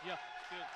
Yeah, good.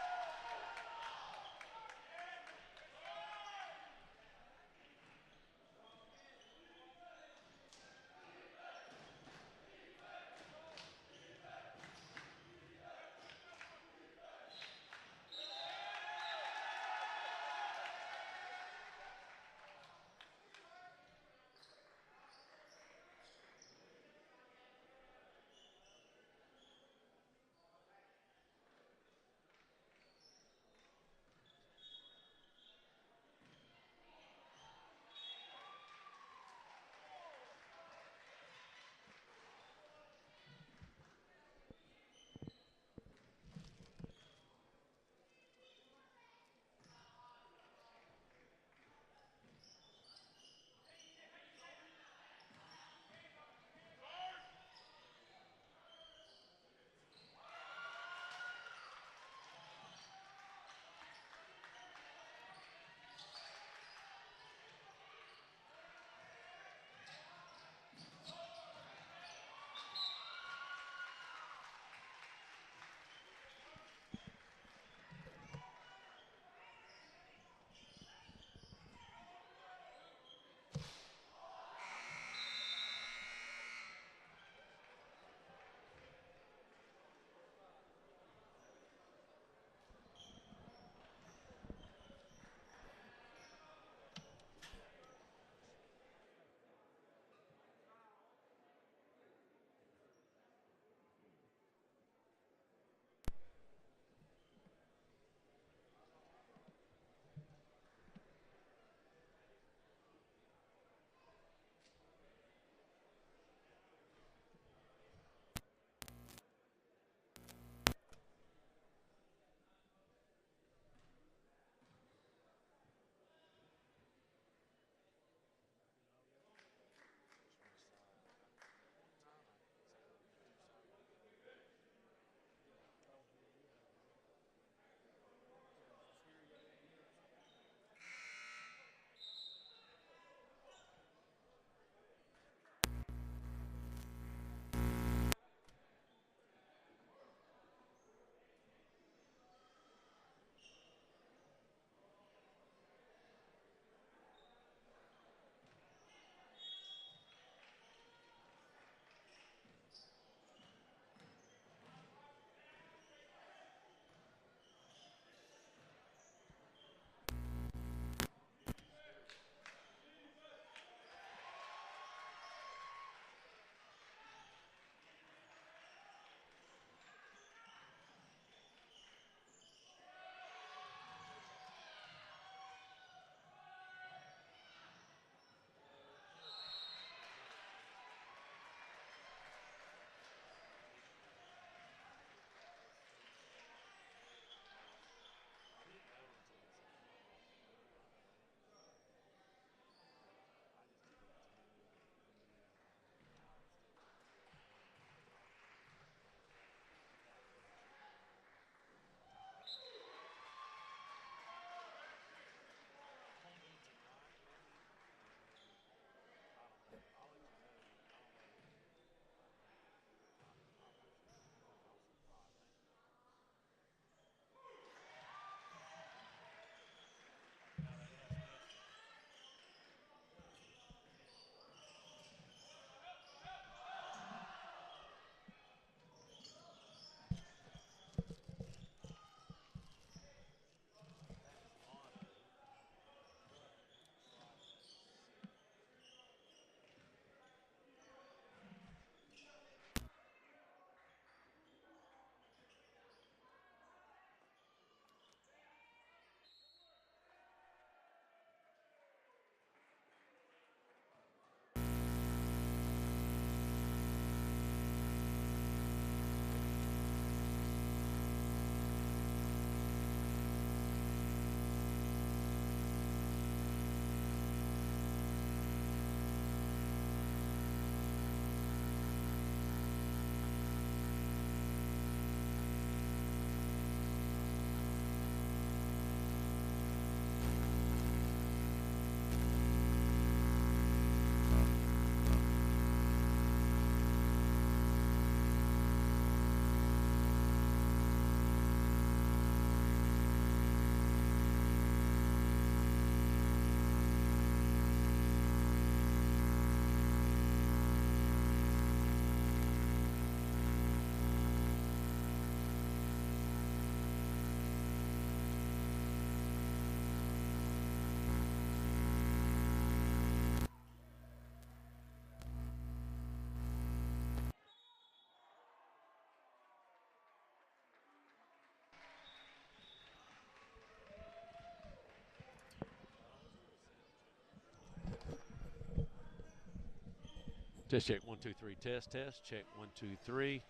Test check 1 2 3. Test check 1 2 3.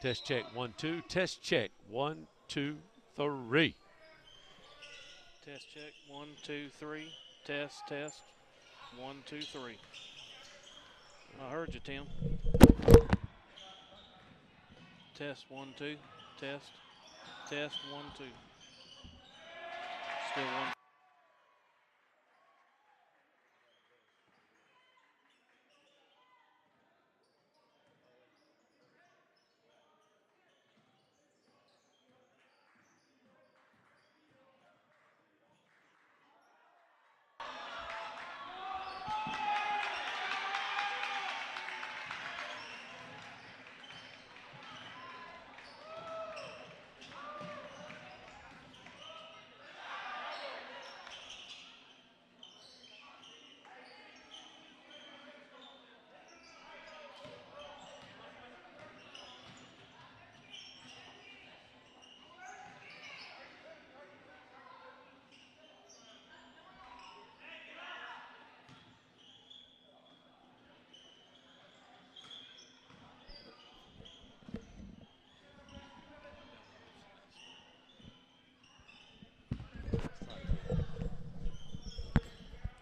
Test check 1 2. Test check 1 2 3. Test check 1 2 3. Test 1 2 3. I heard you, Tim. Test 1 2. Test 1 2. Still 1.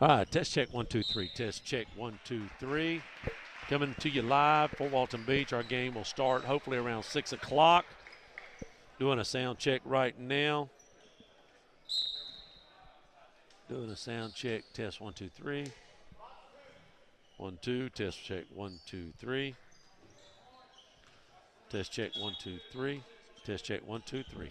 All right, test check 1 2 3. Test check 1 2 3. Coming to you live for Walton Beach. Our game will start hopefully around 6 o'clock. Doing a sound check right now. Doing a sound check. Test 1 2 3. 1 2. Test check 1 2 3. Test check 1 2 3. Test check 1 2 3.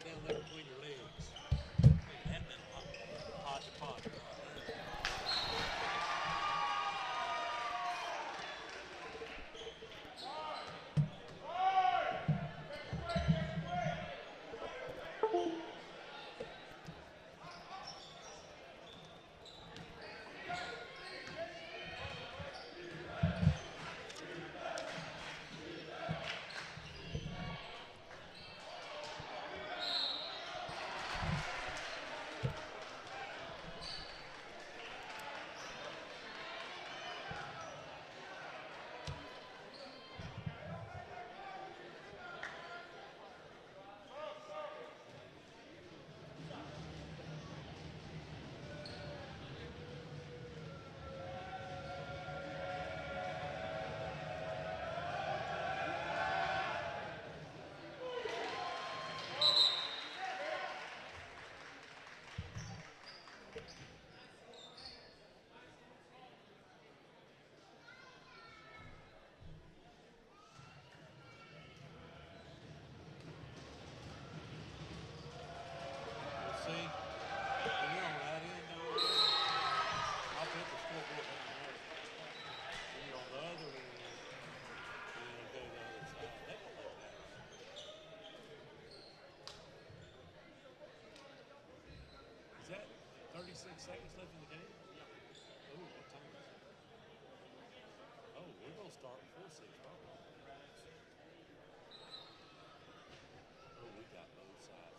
right down there between your legs. That little hodgepodge. See, and you're on that end down there. I'll put the scoreboard down there. And you're on the other end, and it'll go to the other side. They don't look that. Is that 36 seconds left in the game? Oh, what time is it? Oh, we're going to start before 6, probably. Oh, we got both sides.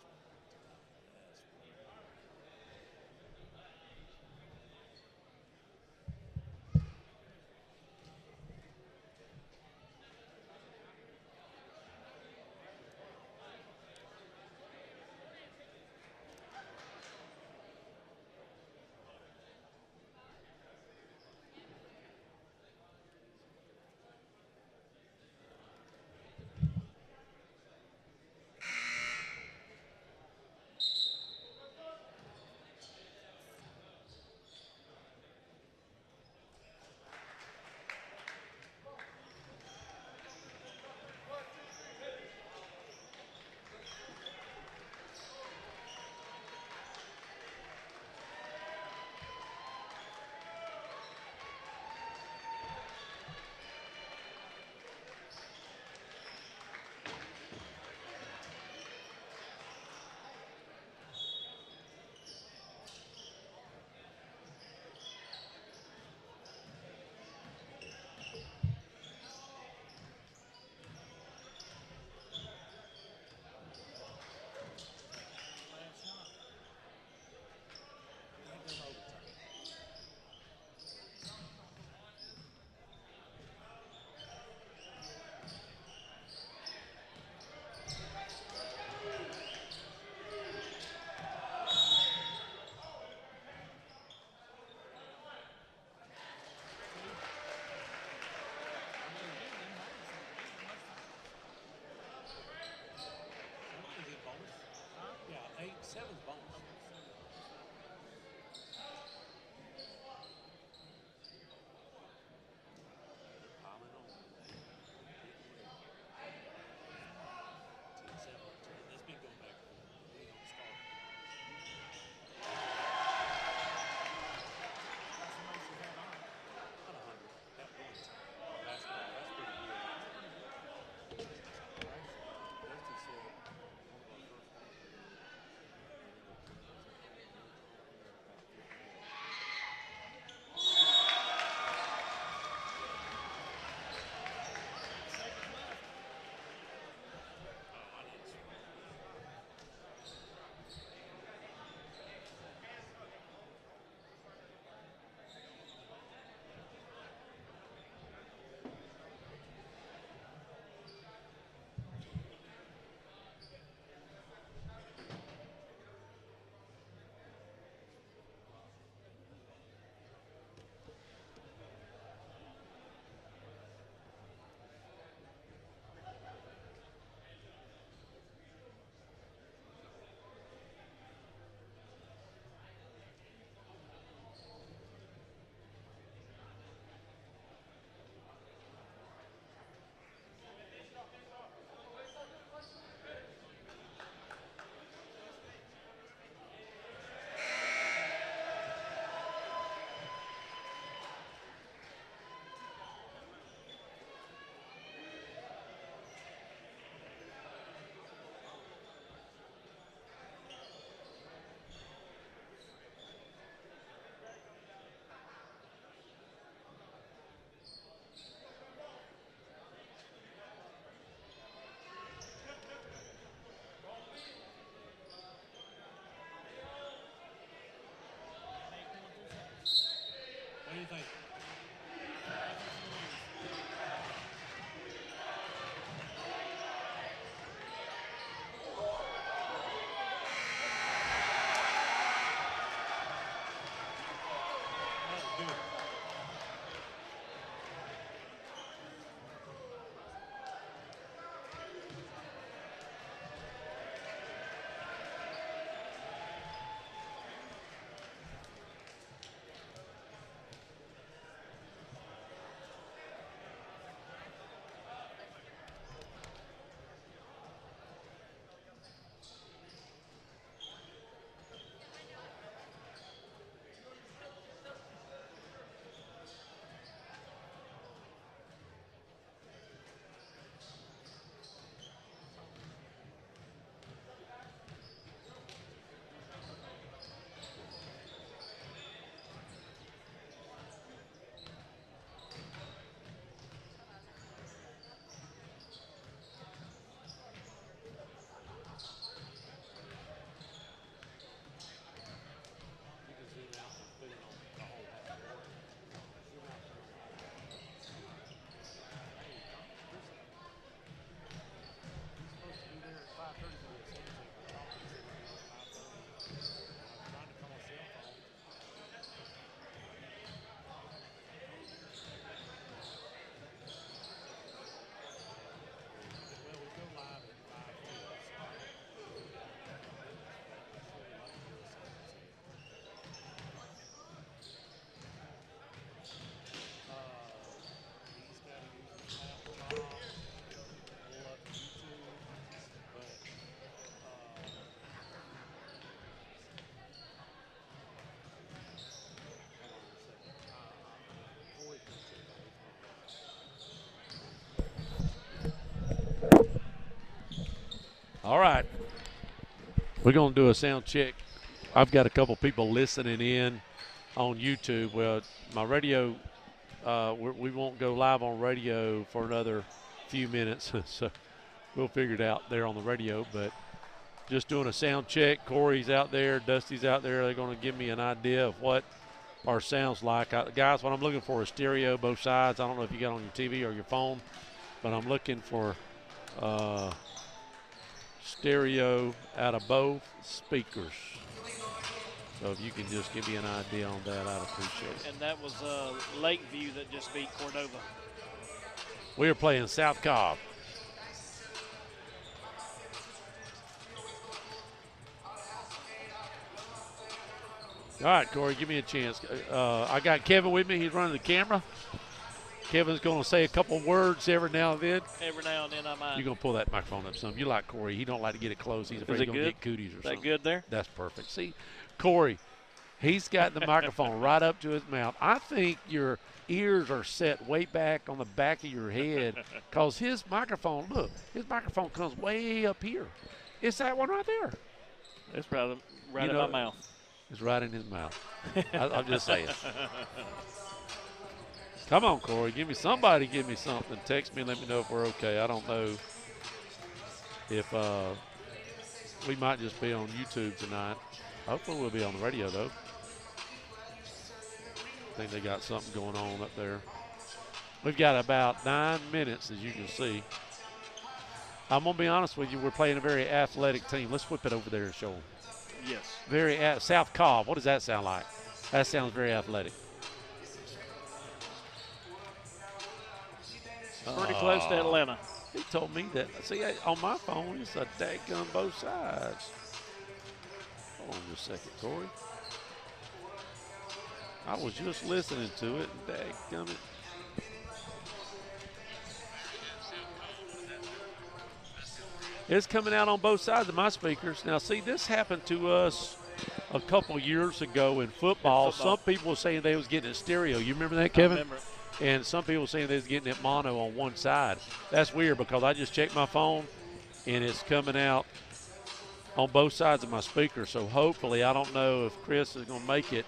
That's seven's bonus. Piling on. It's been going back. We don't start. About 100 at one time. Basketball, that's pretty good. Dusty said one of our first ones. All right. We're going to do a sound check. I've got a couple people listening in on YouTube. Well, my radio, we won't go live on radio for another few minutes, so we'll figure it out there on the radio. But just doing a sound check. Corey's out there, Dusty's out there. They're going to give me an idea of what our sound's like. Guys, what I'm looking for is stereo, both sides. I don't know if you got on your TV or your phone, but I'm looking for stereo out of both speakers. So if you can just give me an idea on that, I'd appreciate it. And that was Lakeview that just beat Cordova. We are playing South Cobb. All right, Corey, give me a chance. I got Kevin with me. He's running the camera. Kevin's going to say a couple words every now and then. Every now and then I might. You're going to pull that microphone up some. You like Corey. He don't like to get it close. He's afraid he's going to get cooties or something. Is that good there? That's perfect. See, Corey, he's got the microphone right up to his mouth. I think your ears are set way back on the back of your head because his microphone, look, his microphone comes way up here. It's that one right there. It's right in my mouth. It's right in his mouth. I'm just saying. Come on, Corey. Give me something. Text me and let me know if we're okay. I don't know if we might just be on YouTube tonight. Hopefully we'll be on the radio, though. I think they got something going on up there. We've got about 9 minutes, as you can see. I'm going to be honest with you. We're playing a very athletic team. Let's whip it over there and show them. Yes. South Cobb. What does that sound like? That sounds very athletic. Pretty close to Atlanta. He told me that. See, on my phone, it's a dadgum both sides. Hold on just a second, Corey. I was just listening to it, and dadgum it. It's coming out on both sides of my speakers. Now, see, this happened to us a couple years ago in football. Some people were saying they was getting it stereo. You remember that, Kevin? I remember. And some people saying they was getting it mono on one side. That's weird because I just checked my phone, and it's coming out on both sides of my speaker. So hopefully, I don't know if Chris is going to make it.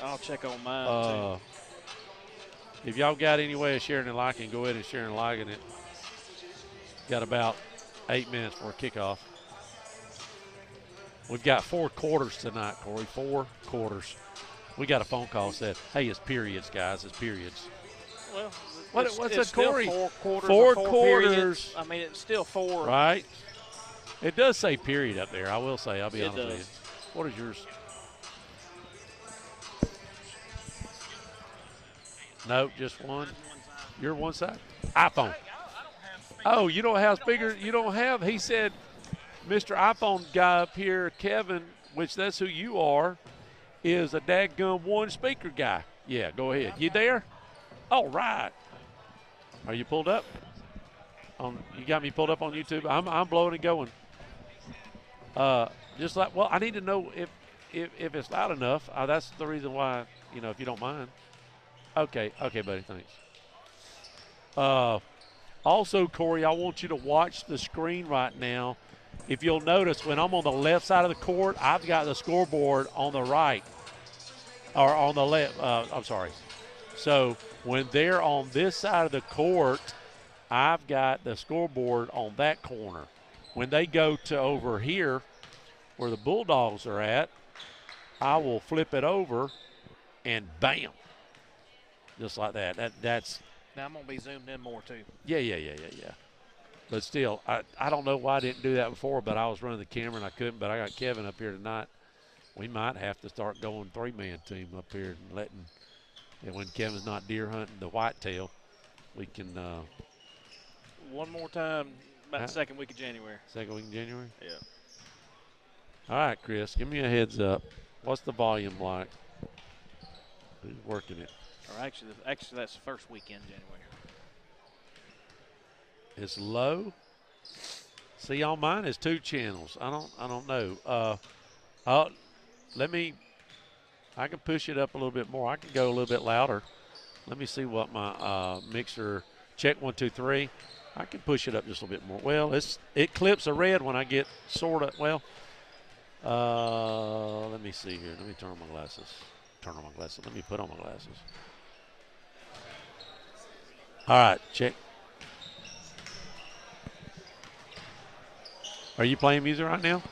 I'll check on mine, too. If y'all got any way of sharing and liking, go ahead and share and liking it. Got about 8 minutes for a kickoff. We've got 4 quarters tonight, Corey. 4 quarters. We got a phone call that said, hey, it's periods, guys. It's periods. Well, what's it's a Corey? Still 4 quarters. 4 quarters. Periods. I mean, it's still 4. Right. It does say period up there. I will say. I'll be honest with you. What is yours? No, just one. You're one side. iPhone. Oh, you don't have speakers? You don't have? He said, Mr. iPhone guy up here, Kevin, which that's who you are, is a dadgum one speaker guy. Yeah, go ahead. You there? All right. Are you pulled up? You got me pulled up on YouTube? I'm blowing and going. Just like, well, I need to know if it's loud enough. That's the reason why, if you don't mind. Okay, buddy, thanks. Also, Corey, I want you to watch the screen right now. If you'll notice, when I'm on the left side of the court, I've got the scoreboard on the right, or on the left. I'm sorry. So when they're on this side of the court, I've got the scoreboard on that corner. When they go to over here, where the Bulldogs are at, I will flip it over, and bam, just like that. That's. Now I'm gonna be zoomed in more too. Yeah. But still, I don't know why I didn't do that before, but I was running the camera and I couldn't. But I got Kevin up here tonight. We might have to start going 3-man team up here and letting, and when Kevin's not deer hunting the whitetail, we can. One more time, about the second week of January. Second week in January? Yeah. All right, Chris, give me a heads up. What's the volume like? Who's working it? Or actually, that's the first weekend in January. It's low. See, on mine is 2 channels. I don't know. I can push it up a little bit more. I can go a little bit louder. Let me see what my mixer. Check 1 2 3. I can push it up just a little bit more. Well, it clips a red when I get sort of, well, let me see here. Let me turn on my glasses. Let me put on my glasses. All right, check. Are you playing music right now?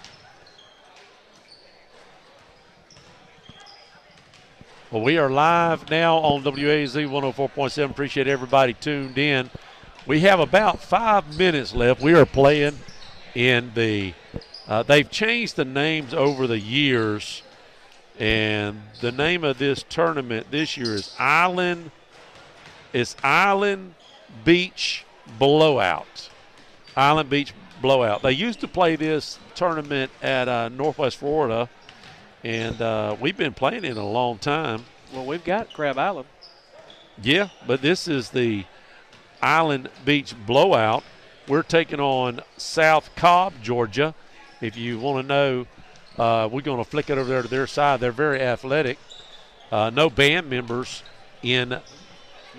Well, we are live now on WAZ 104.7. Appreciate everybody tuned in. We have about 5 minutes left. We are playing in the they've changed the names over the years, and the name of this tournament this year is Island Beach Blowout. Island Beach Blowout. They used to play this tournament at Northwest Florida, and we've been playing it a long time. Well, we've got Crab Island. Yeah, but this is the Island Beach Blowout. We're taking on South Cobb, Georgia. If you want to know, we're going to flick it over there to their side. They're very athletic. No band members in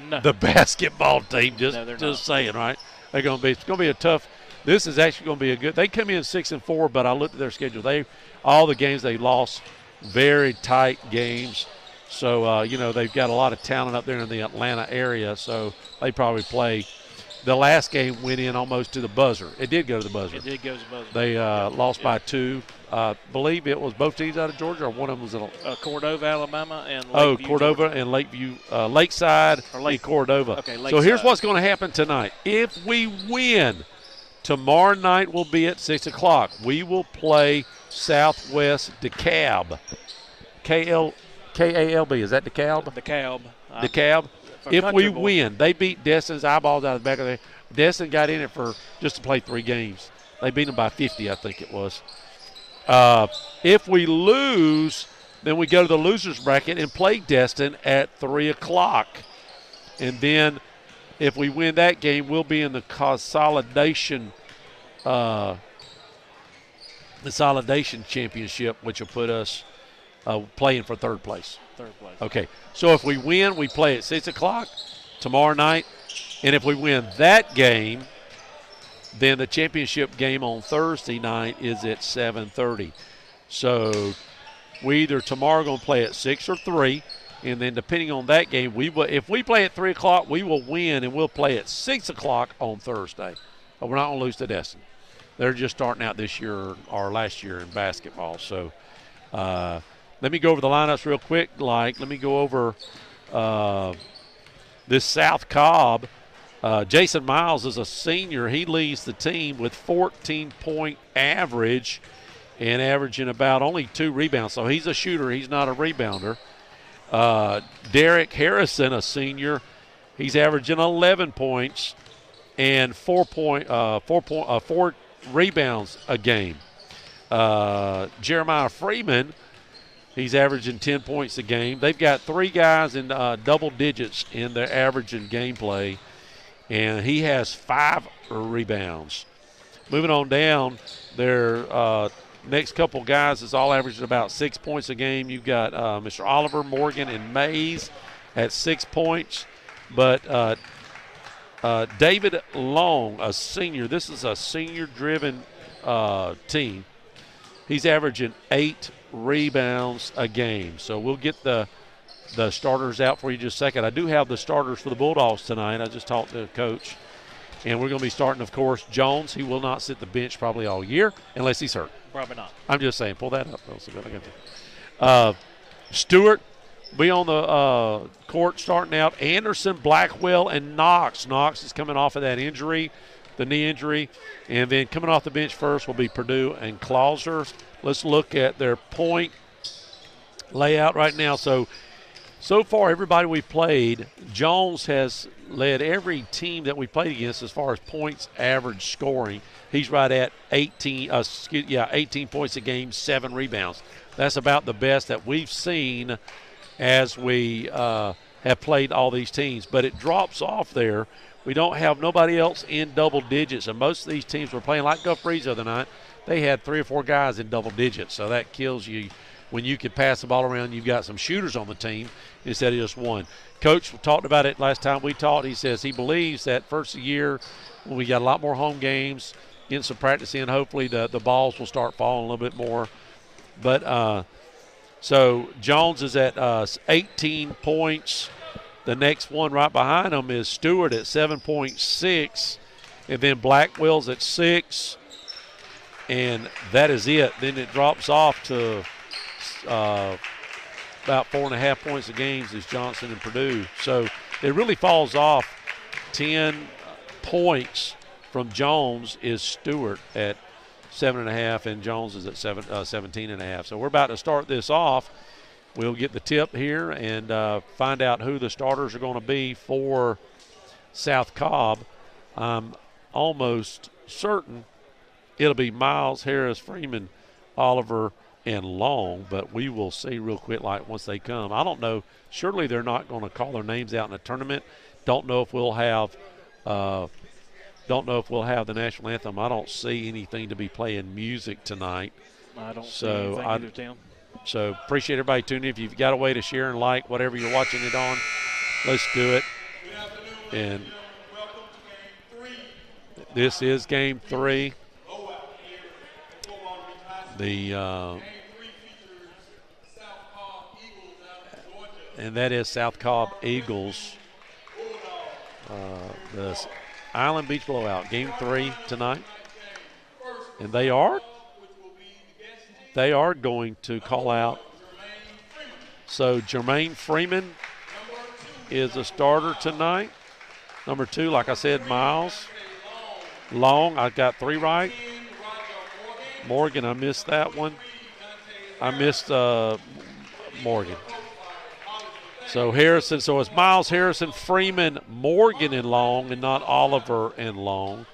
the basketball team. Just saying, right? It's going to be a tough. This is actually going to be a good. They come in 6-4, but I looked at their schedule. All the games they lost, very tight games. So, they've got a lot of talent up there in the Atlanta area, so they probably play. The last game went in almost to the buzzer. It did go to the buzzer. They lost by 2. Believe it was both teams out of Georgia, or one of them was in Cordova, Alabama, and Lakeview, Cordova Georgia. And Lakeview, Lakeside, and Cordova. Okay, Lakeside. So here's what's going to happen tonight. If we win, tomorrow night will be at 6 o'clock. We will play Southwest DeKalb. K-A-L-B. Is that DeKalb? DeKalb. DeKalb. If we win, they beat Destin's eyeballs out of the back of their. Destin got in it for just to play 3 games. They beat them by 50, I think it was. If we lose, then we go to the losers bracket and play Destin at 3 o'clock. And then if we win that game, we'll be in the consolidation championship, which will put us playing for third place. Okay, so if we win, we play at 6 o'clock tomorrow night. And if we win that game, then the championship game on Thursday night is at 7:30. So we either tomorrow going to play at 6 or 3. And then depending on that game, if we play at 3 o'clock, we will win, and we'll play at 6 o'clock on Thursday. But we're not going to lose to Destin. They're just starting out this year or last year in basketball. So let me go over the lineups real quick. Let me go over this South Cobb. Jason Miles is a senior. He leads the team with 14-point average and averaging about only 2 rebounds. So he's a shooter. He's not a rebounder. Derek Harrison, a senior, he's averaging 11 points and 4 rebounds a game. Jeremiah Freeman, he's averaging 10 points a game. They've got 3 guys in double digits in their average in gameplay, and he has 5 rebounds. Moving on down, their next couple guys is all averaging about 6 points a game. You've got Mr. Oliver, Morgan, and Mays at 6 points. But David Long, a senior, this is a senior-driven team. He's averaging 8 rebounds a game. So we'll get the starters out for you just a second. I do have the starters for the Bulldogs tonight. I just talked to the coach. And we're going to be starting, of course, Jones. He will not sit the bench probably all year unless he's hurt. Probably not. I'm just saying, pull that up. Stewart be on the court starting out. Anderson, Blackwell, and Knox. Knox is coming off of that injury, the knee injury. And then coming off the bench first will be Purdue and Clauser. Let's look at their point layout right now. So far, everybody we played, Jones has led every team that we played against as far as points average scoring. He's right at 18 points a game, 7 rebounds. That's about the best that we've seen as we have played all these teams. But it drops off there. We don't have nobody else in double digits, and most of these teams were playing like Gulf Breeze the other night. They had 3 or 4 guys in double digits, so that kills you when you could pass the ball around, you've got some shooters on the team instead of just one. Coach talked about it last time we talked. He says he believes that first of the year, when we got a lot more home games, getting some practice in, hopefully the balls will start falling a little bit more. But so Jones is at 18 points. The next one right behind him is Stewart at 7.6. And then Blackwell's at 6. And that is it. Then it drops off to about 4.5 points a game is Johnson and Purdue. So it really falls off. 10 points from Jones is Stewart at 7.5, and Jones is at 17.5. So we're about to start this off. We'll get the tip here and find out who the starters are going to be for South Cobb. I'm almost certain it'll be Miles, Harris, Freeman, Oliver, and Long, but we will see real quick like once they come. I don't know. Surely they're not going to call their names out in a tournament. Don't know if we'll have the national anthem. I don't see anything to be playing music tonight. I don't see anything either, Tim. So appreciate everybody tuning in. If you've got a way to share and like whatever you're watching it on, let's do it. And this is game 3. And that is South Cobb Eagles. The Island Beach Blowout, game 3 tonight. And they are going to call out. So Jermaine Freeman is a starter tonight. Number 2, like I said, Miles. Long, I got 3 right. Morgan, I missed that one. I missed Morgan. So Harrison, so it's Miles, Harrison, Freeman, Morgan, and Long, and not Oliver and Long.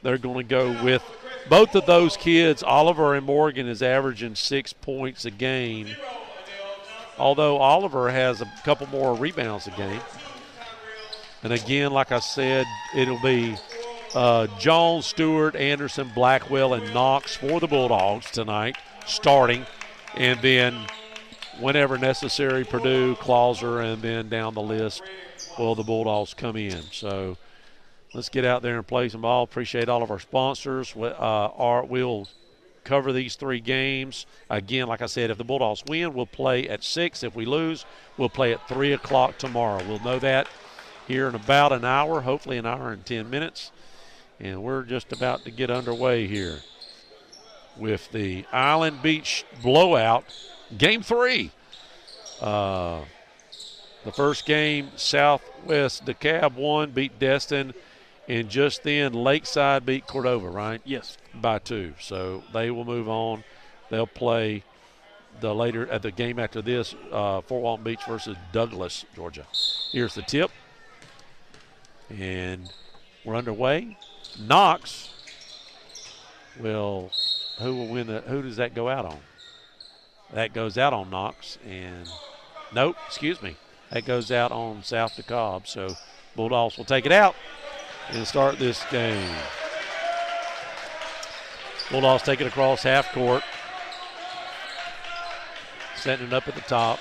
They're going to go with both of those kids. Oliver and Morgan is averaging 6 points a game, although Oliver has a couple more rebounds a game. And again, like I said, it'll be Jones, Stewart, Anderson, Blackwell, and Knox for the Bulldogs tonight, starting. And then whenever necessary, Purdue, Clauser, and then down the list will the Bulldogs come in. So let's get out there and play some ball. Appreciate all of our sponsors. We'll cover these 3 games. Again, like I said, if the Bulldogs win, we'll play at 6. If we lose, we'll play at 3 o'clock tomorrow. We'll know that here in about an hour, hopefully an hour and 10 minutes. And we're just about to get underway here with the Island Beach Blowout, game 3. The first game, Southwest DeKalb won, beat Destin, and just then Lakeside beat Cordova, right? Yes. By 2. So they will move on. They'll play at the game after this, Fort Walton Beach versus Douglas, Georgia. Here's the tip. And we're underway. Knox who will win who does that go out on? That goes out on Knox, and nope, excuse me. That goes out on South DeKalb. So Bulldogs will take it out and start this game. Bulldogs take it across half court. Setting it up at the top.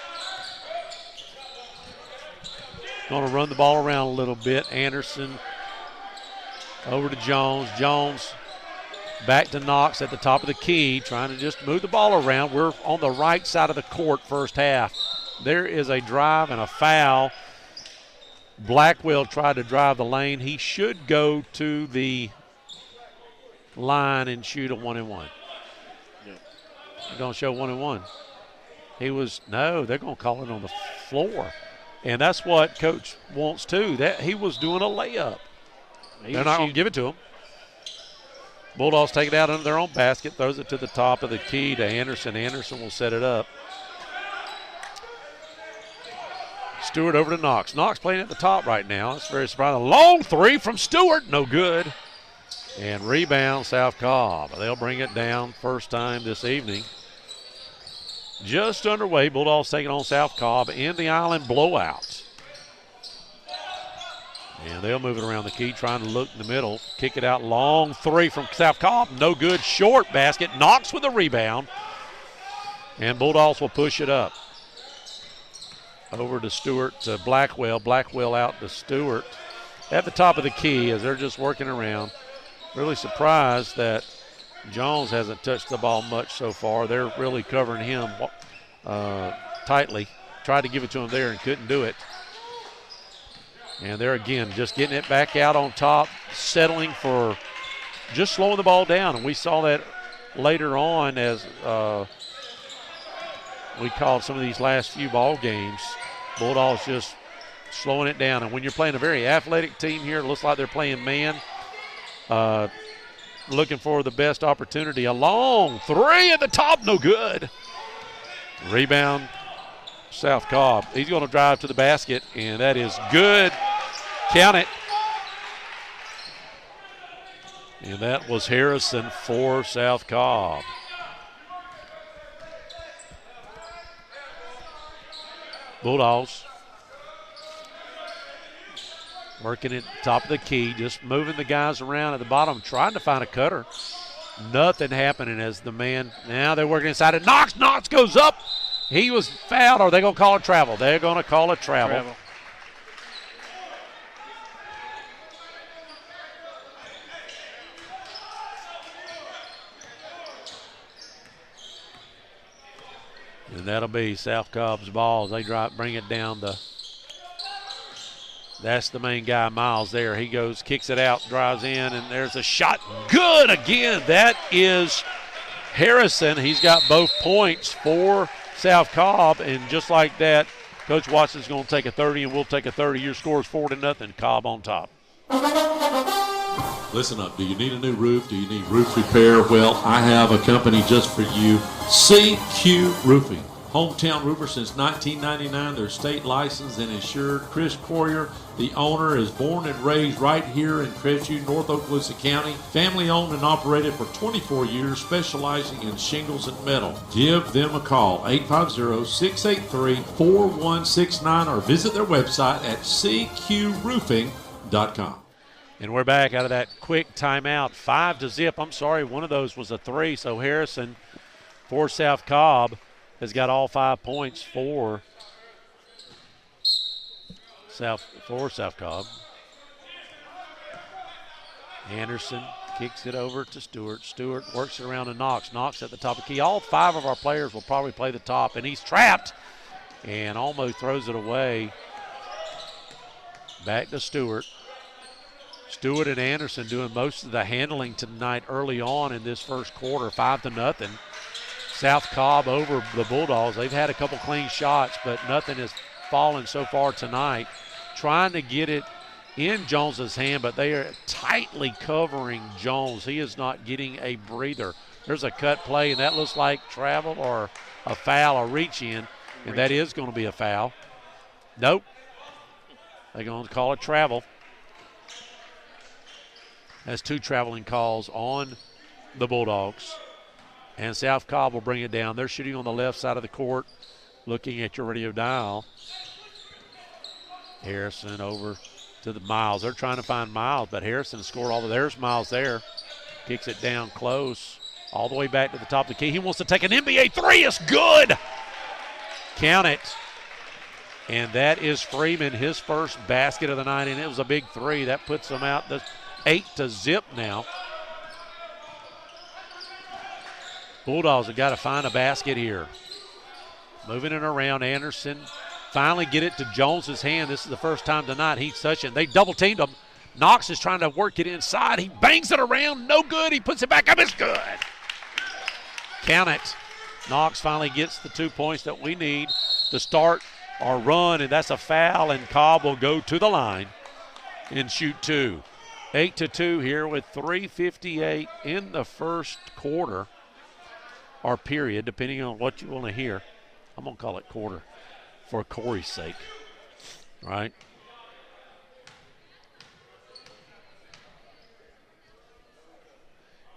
Going to run the ball around a little bit. Anderson over to Jones. Jones back to Knox at the top of the key, trying to just move the ball around. We're on the right side of the court first half. There is a drive and a foul. Blackwell tried to drive the lane. He should go to the line and shoot a 1-and-1. Yep. They're going to show 1-and-1. They're going to call it on the floor. And that's what Coach wants too. That he was doing a layup. They're not going to give it to him. Bulldogs take it out under their own basket, throws it to the top of the key to Anderson. Anderson will set it up. Stewart over to Knox. Knox playing at the top right now. It's very surprising. Long 3 from Stewart. No good. And rebound, South Cobb. They'll bring it down first time this evening. Just underway. Bulldogs taking on South Cobb in the Island Blowout. And they'll move it around the key, trying to look in the middle. Kick it out. Long 3 from South Cobb. No good. Short basket. Knox with a rebound. And Bulldogs will push it up. Over to Stewart to Blackwell. Blackwell out to Stewart at the top of the key as they're just working around. Really surprised that Jones hasn't touched the ball much so far. They're really covering him tightly. Tried to give it to him there and couldn't do it. And they're again just getting it back out on top, settling for just slowing the ball down. And we saw that later on as we called some of these last few ball games. Bulldogs just slowing it down. And when you're playing a very athletic team here, it looks like they're playing man. Looking for the best opportunity. A long three at the top, no good. Rebound, South Cobb. He's going to drive to the basket, and that is good. Count it. And that was Harrison for South Cobb. Bulldogs working at the top of the key, just moving the guys around at the bottom, trying to find a cutter. Nothing happening as the man, now they're working inside it. Knox goes up. He was fouled. Or are they going to call it travel? They're going to call it travel. And that'll be South Cobb's ball as they bring it down the. That's the main guy, Miles, there. He goes, kicks it out, drives in, and there's a shot. Good again. That is Harrison. He's got both points for South Cobb, and just like that, Coach Watson's going to take a 30, and we'll take a 30. Your score is 4-0. Cobb on top. Listen up. Do you need a new roof? Do you need roof repair? Well, I have a company just for you, CQ Roofing. Hometown roofer since 1999. They're state licensed and insured. Chris Courier, the owner, is born and raised right here in Crestview, North Okaloosa County. Family owned and operated for 24 years, specializing in shingles and metal. Give them a call, 850-683-4169, or visit their website at cqroofing.com. And we're back out of that quick timeout. 5-0. I'm sorry, one of those was a 3. So Harrison for South Cobb has got all 5 points for South Cobb. Anderson kicks it over to Stewart. Stewart works it around to Knox. Knox at the top of the key. All 5 of our players will probably play the top, and he's trapped and almost throws it away. Back to Stewart. Stewart and Anderson doing most of the handling tonight early on in this first quarter, 5-0. South Cobb over the Bulldogs. They've had a couple clean shots, but nothing has fallen so far tonight. Trying to get it in Jones's hand, but they are tightly covering Jones. He is not getting a breather. There's a cut play, and that looks like travel or a foul, a reach in, and that is going to be a foul. Nope. They're going to call it travel. That's 2 traveling calls on the Bulldogs. And South Cobb will bring it down. They're shooting on the left side of the court, looking at your radio dial. Harrison over to the Miles. They're trying to find Miles, but Harrison scored all of There's Miles there. Kicks it down close, all the way back to the top of the key. He wants to take an NBA 3. It's good. Count it. And that is Freeman, his first basket of the night, and it was a big 3. That puts them out the 8-0 now. Bulldogs have got to find a basket here. Moving it around, Anderson. Finally get it to Jones's hand. This is the first time tonight he's touching. They double-teamed him. Knox is trying to work it inside. He bangs it around. No good. He puts it back up. It's good. Count it. Knox finally gets the 2 points that we need to start our run, and that's a foul, and Cobb will go to the line and shoot 2. 8-2 here with 3:58 in the first quarter. Or period, depending on what you want to hear. I'm going to call it quarter for Corey's sake, right?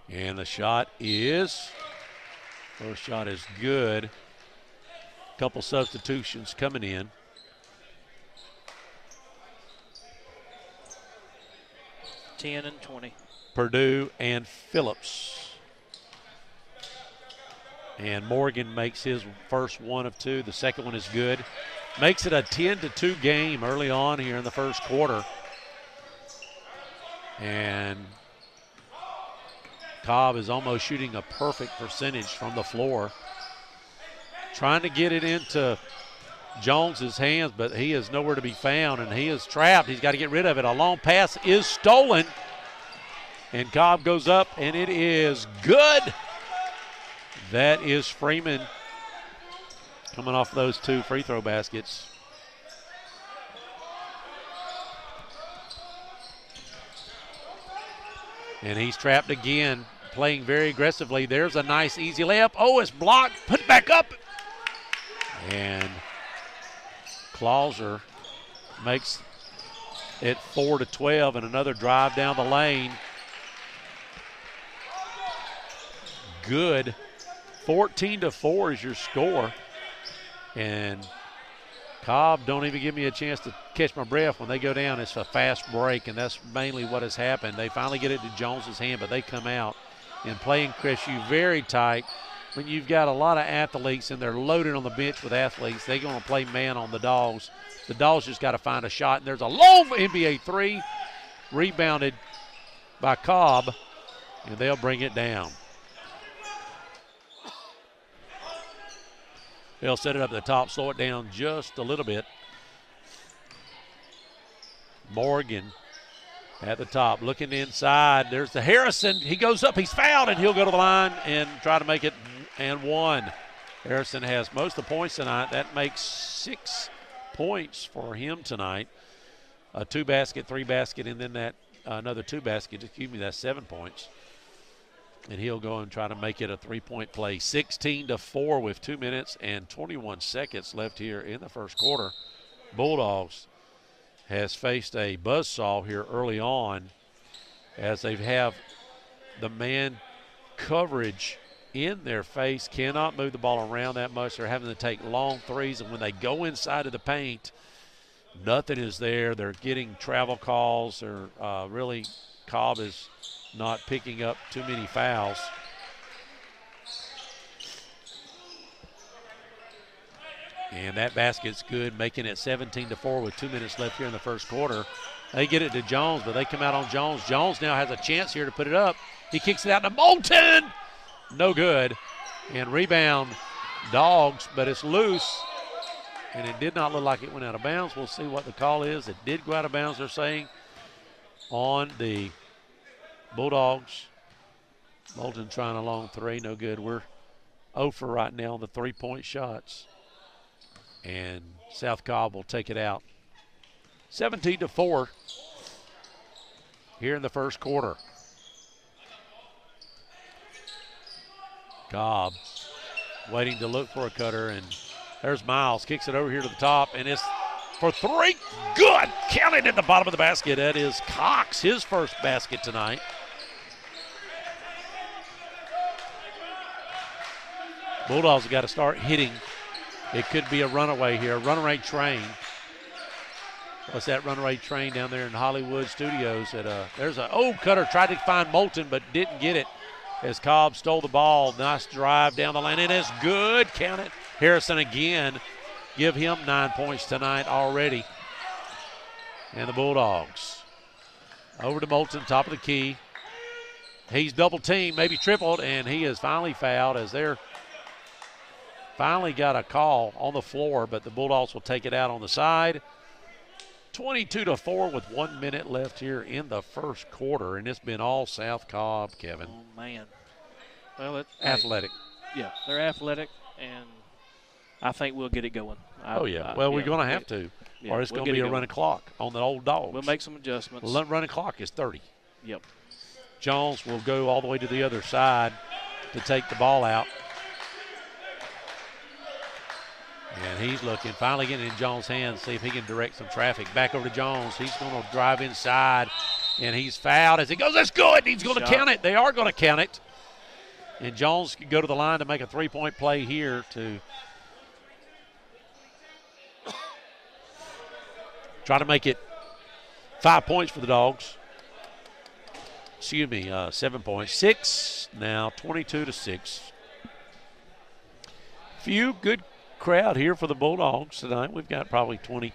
And the shot is, first shot is good. Couple substitutions coming in. $10 and $20. Purdue and Phillips. And Morgan makes his first one of two. The second one is good. Makes it a 10-2 game early on here in the first quarter. And Cobb is almost shooting a perfect percentage from the floor. Trying to get it into Jones's hands, but he is nowhere to be found, and he is trapped. He's got to get rid of it. A long pass is stolen, and Cobb goes up, and it is good. That is Freeman coming off those two free throw baskets. And he's trapped again, playing very aggressively. There's a nice easy layup. Oh, it's blocked. Put it back up. And Clauser makes it 4-12, and another drive down the lane. Good. 14-4 is your score. And Cobb don't even give me a chance to catch my breath when they go down. It's a fast break, and that's mainly what has happened. They finally get it to Jones's hand, but they come out and playing Crestview very tight. When you've got a lot of athletes and they're loaded on the bench with athletes, they're going to play man on the Dogs. The Dogs just got to find a shot, and there's a long NBA three rebounded by Cobb, and they'll bring it down. They'll set it up at the top, slow it down just a little bit. Morgan at the top, looking inside. There's the Harrison. He goes up, he's fouled, and he'll go to the line and try to make it and one. Harrison has most of the points tonight. That makes 6 points for him tonight. A 2-basket, 3-basket, and then that another 2-basket. Excuse me, that's 7 points. And he'll go and try to make it a 3-point play. 16-4 with 2 minutes and 21 seconds left here in the first quarter. Bulldogs has faced a buzzsaw here early on as they have the man coverage in their face, cannot move the ball around that much. They're having to take long threes, and when they go inside of the paint, nothing is there. They're getting travel calls. Really, Cobb is not picking up too many fouls. And that basket's good, making it 17-4 with 2 minutes left here in the first quarter. They get it to Jones, but they come out on Jones. Jones now has a chance here to put it up. He kicks it out to Moulton. No good. And rebound Dogs, but it's loose. And it did not look like it went out of bounds. We'll see what the call is. It did go out of bounds, they're saying, on the Bulldogs. Moulton trying a long three, no good. We're 0 for right now on the 3-point shots. And South Cobb will take it out. 17-4 here in the first quarter. Cobb waiting to look for a cutter, and there's Miles. Kicks it over here to the top, and it's for three. Good. Counted at the bottom of the basket. That is Cox, his first basket tonight. Bulldogs have got to start hitting. It could be a runaway here, a runaway train. What's that runaway train down there in Hollywood Studios? There's a cutter tried to find Moulton but didn't get it as Cobb stole the ball. Nice drive down the lane. It is good. Count it. Harrison again. Give him 9 points tonight already. And the Bulldogs over to Moulton, top of the key. He's double teamed, maybe tripled, and he is finally fouled as they're finally got a call on the floor, but the Bulldogs will take it out on the side. 22-4 with 1 minute left here in the first quarter, and it's been all South Cobb, Kevin. Oh, man. Well, athletic. Yeah, they're athletic, and I think we'll get it going. We're going to have to, or it's going to be a running clock on the old Dogs. We'll make some adjustments. Running clock is 30. Yep. Jones will go all the way to the other side to take the ball out. And he's looking, finally getting in Jones' hands, see if he can direct some traffic. Back over to Jones. He's going to drive inside, and he's fouled as he goes. That's good. He's going to count it. They are going to count it. And Jones can go to the line to make a 3-point play here to try to make it 5 points for the Dogs. 7 points. 6 now, 22-6. Crestview, good crowd here for the Bulldogs tonight. We've got probably 20,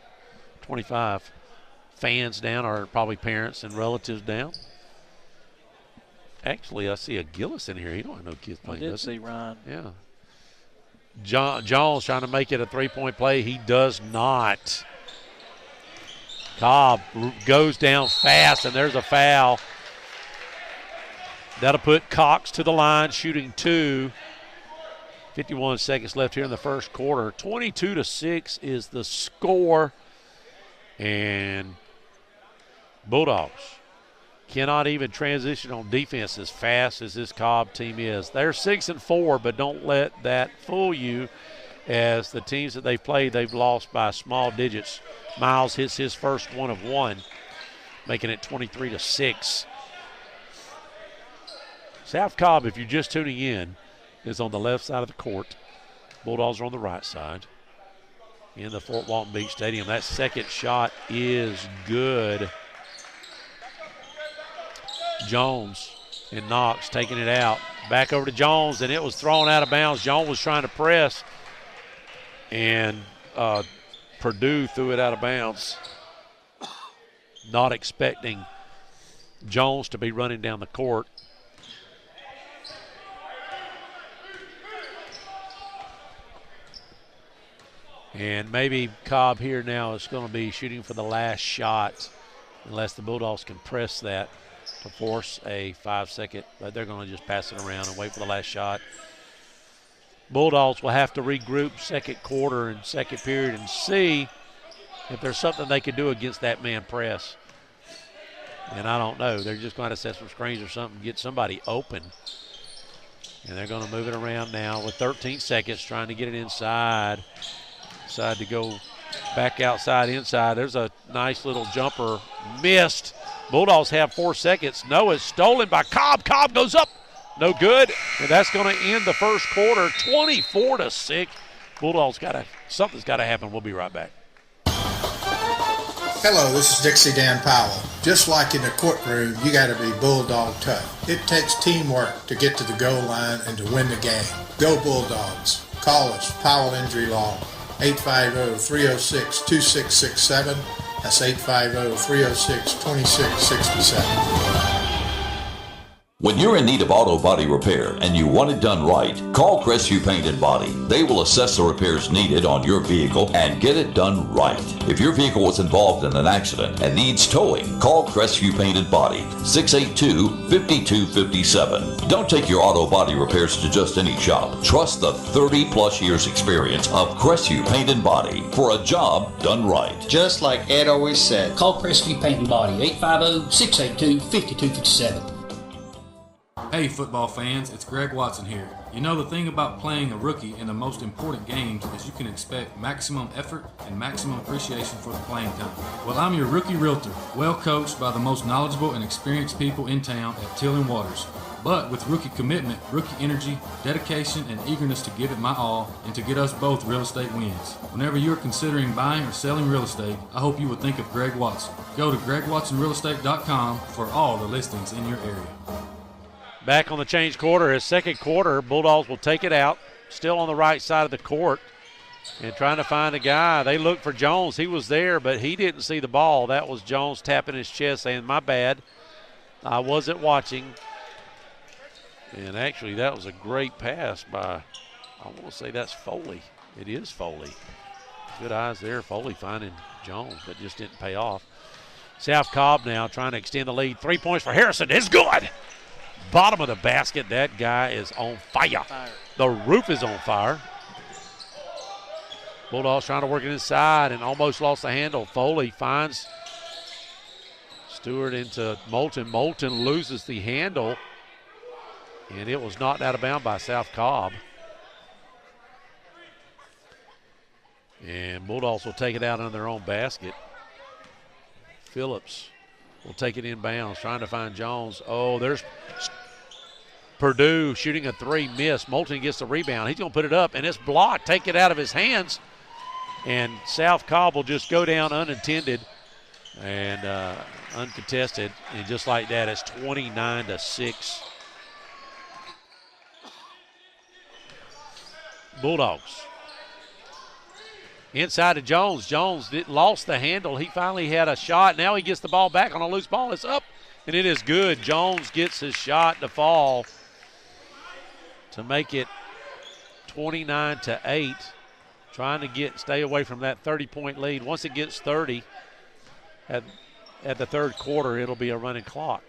25 fans down, or probably parents and relatives down. Actually, I see a Gillis in here. He don't have no kids playing. I did see Ryan. Yeah. Jones trying to make it a three-point play. He does not. Cobb goes down fast, and there's a foul. That'll put Cox to the line, shooting 2. 51 seconds left here in the first quarter. 22-6 is the score. And Bulldogs cannot even transition on defense as fast as this Cobb team is. They're 6-4, but don't let that fool you, as the teams that they've played, they've lost by small digits. Miles hits his first one of 1, making it 23-6. South Cobb, if you're just tuning in, is on the left side of the court. Bulldogs are on the right side in the Fort Walton Beach Stadium. That second shot is good. Jones and Knox taking it out. Back over to Jones, and it was thrown out of bounds. Jones was trying to press, and Purdue threw it out of bounds. Not expecting Jones to be running down the court. And maybe Cobb here now is going to be shooting for the last shot, unless the Bulldogs can press that to force a 5-second. But they're going to just pass it around and wait for the last shot. Bulldogs will have to regroup second quarter and second period and see if there's something they can do against that man press. And I don't know. They're just going to set some screens or something, get somebody open. And they're going to move it around now with 13 seconds, trying to get it inside. Decide to go back outside, inside. There's a nice little jumper. Missed. Bulldogs have 4 seconds. No, it's stolen by Cobb. Cobb goes up. No good. And that's going to end the first quarter, 24-6. Bulldogs something's got to happen. We'll be right back. Hello, this is Dixie Dan Powell. Just like in the courtroom, you got to be Bulldog tough. It takes teamwork to get to the goal line and to win the game. Go Bulldogs. Call us, Powell Injury Law. 850-306-2667. That's 850-306-2667. When you're in need of auto body repair and you want it done right, call Crestview Paint and Body. They will assess the repairs needed on your vehicle and get it done right. If your vehicle was involved in an accident and needs towing, call Crestview Paint and Body, 682-5257. Don't take your auto body repairs to just any shop. Trust the 30-plus years experience of Crestview Paint and Body for a job done right. Just like Ed always said, call Crestview Paint and Body, 850-682-5257. Hey football fans, it's Greg Watson here. You know, the thing about playing a rookie in the most important games is you can expect maximum effort and maximum appreciation for the playing time. Well, I'm your rookie realtor, well coached by the most knowledgeable and experienced people in town at Till & Waters. But with rookie commitment, rookie energy, dedication, and eagerness to give it my all and to get us both real estate wins. Whenever you're considering buying or selling real estate, I hope you would think of Greg Watson. Go to gregwatsonrealestate.com for all the listings in your area. Back on the change quarter, his second quarter, Bulldogs will take it out, still on the right side of the court, and trying to find a guy. They looked for Jones. He was there, but he didn't see the ball. That was Jones tapping his chest saying, my bad, I wasn't watching. And actually, that was a great pass by, I want to say that's Foley. It is Foley. Good eyes there, Foley finding Jones, but just didn't pay off. South Cobb now trying to extend the lead. 3 points for Harrison. It's good. Bottom of the basket. That guy is on fire. The roof is on fire. Bulldogs trying to work it inside and almost lost the handle. Foley finds Stewart into Moulton. Moulton loses the handle, and it was knocked out of bounds by South Cobb. And Bulldogs will take it out on their own basket. Phillips will take it inbounds, trying to find Jones. Oh, there's Purdue shooting a three, miss. Moulton gets the rebound. He's going to put it up, and it's blocked. Take it out of his hands. And South Cobb will just go down unintended and uncontested. And just like that, it's 29-6. Bulldogs. Inside to Jones. Jones lost the handle. He finally had a shot. Now he gets the ball back on a loose ball. It's up, and it is good. Jones gets his shot to fall to make it 29-8. Trying to stay away from that 30-point lead. Once it gets 30 at the third quarter, it'll be a running clock.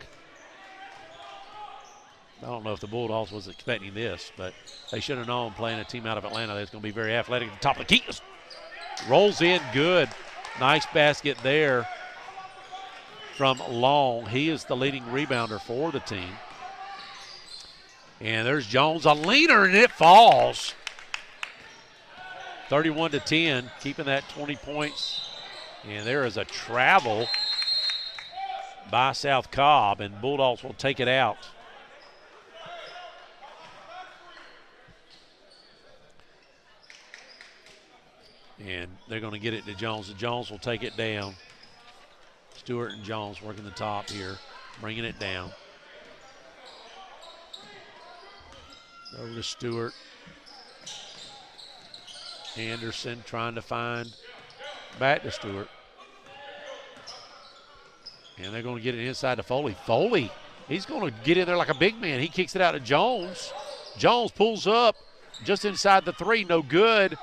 I don't know if the Bulldogs was expecting this, but they should have known playing a team out of Atlanta that's going to be very athletic at the top of the key. Rolls in good. Nice basket there from Long. He is the leading rebounder for the team. And there's Jones, a leaner, and it falls. 31-10, keeping that 20 points. And there is a travel by South Cobb, and Bulldogs will take it out. And they're going to get it to Jones. And Jones will take it down. Stewart and Jones working the top here, bringing it down. Over to Stewart. Anderson trying to find back to Stewart. And they're going to get it inside to Foley. Foley, he's going to get in there like a big man. He kicks it out to Jones. Jones pulls up just inside the three. No good.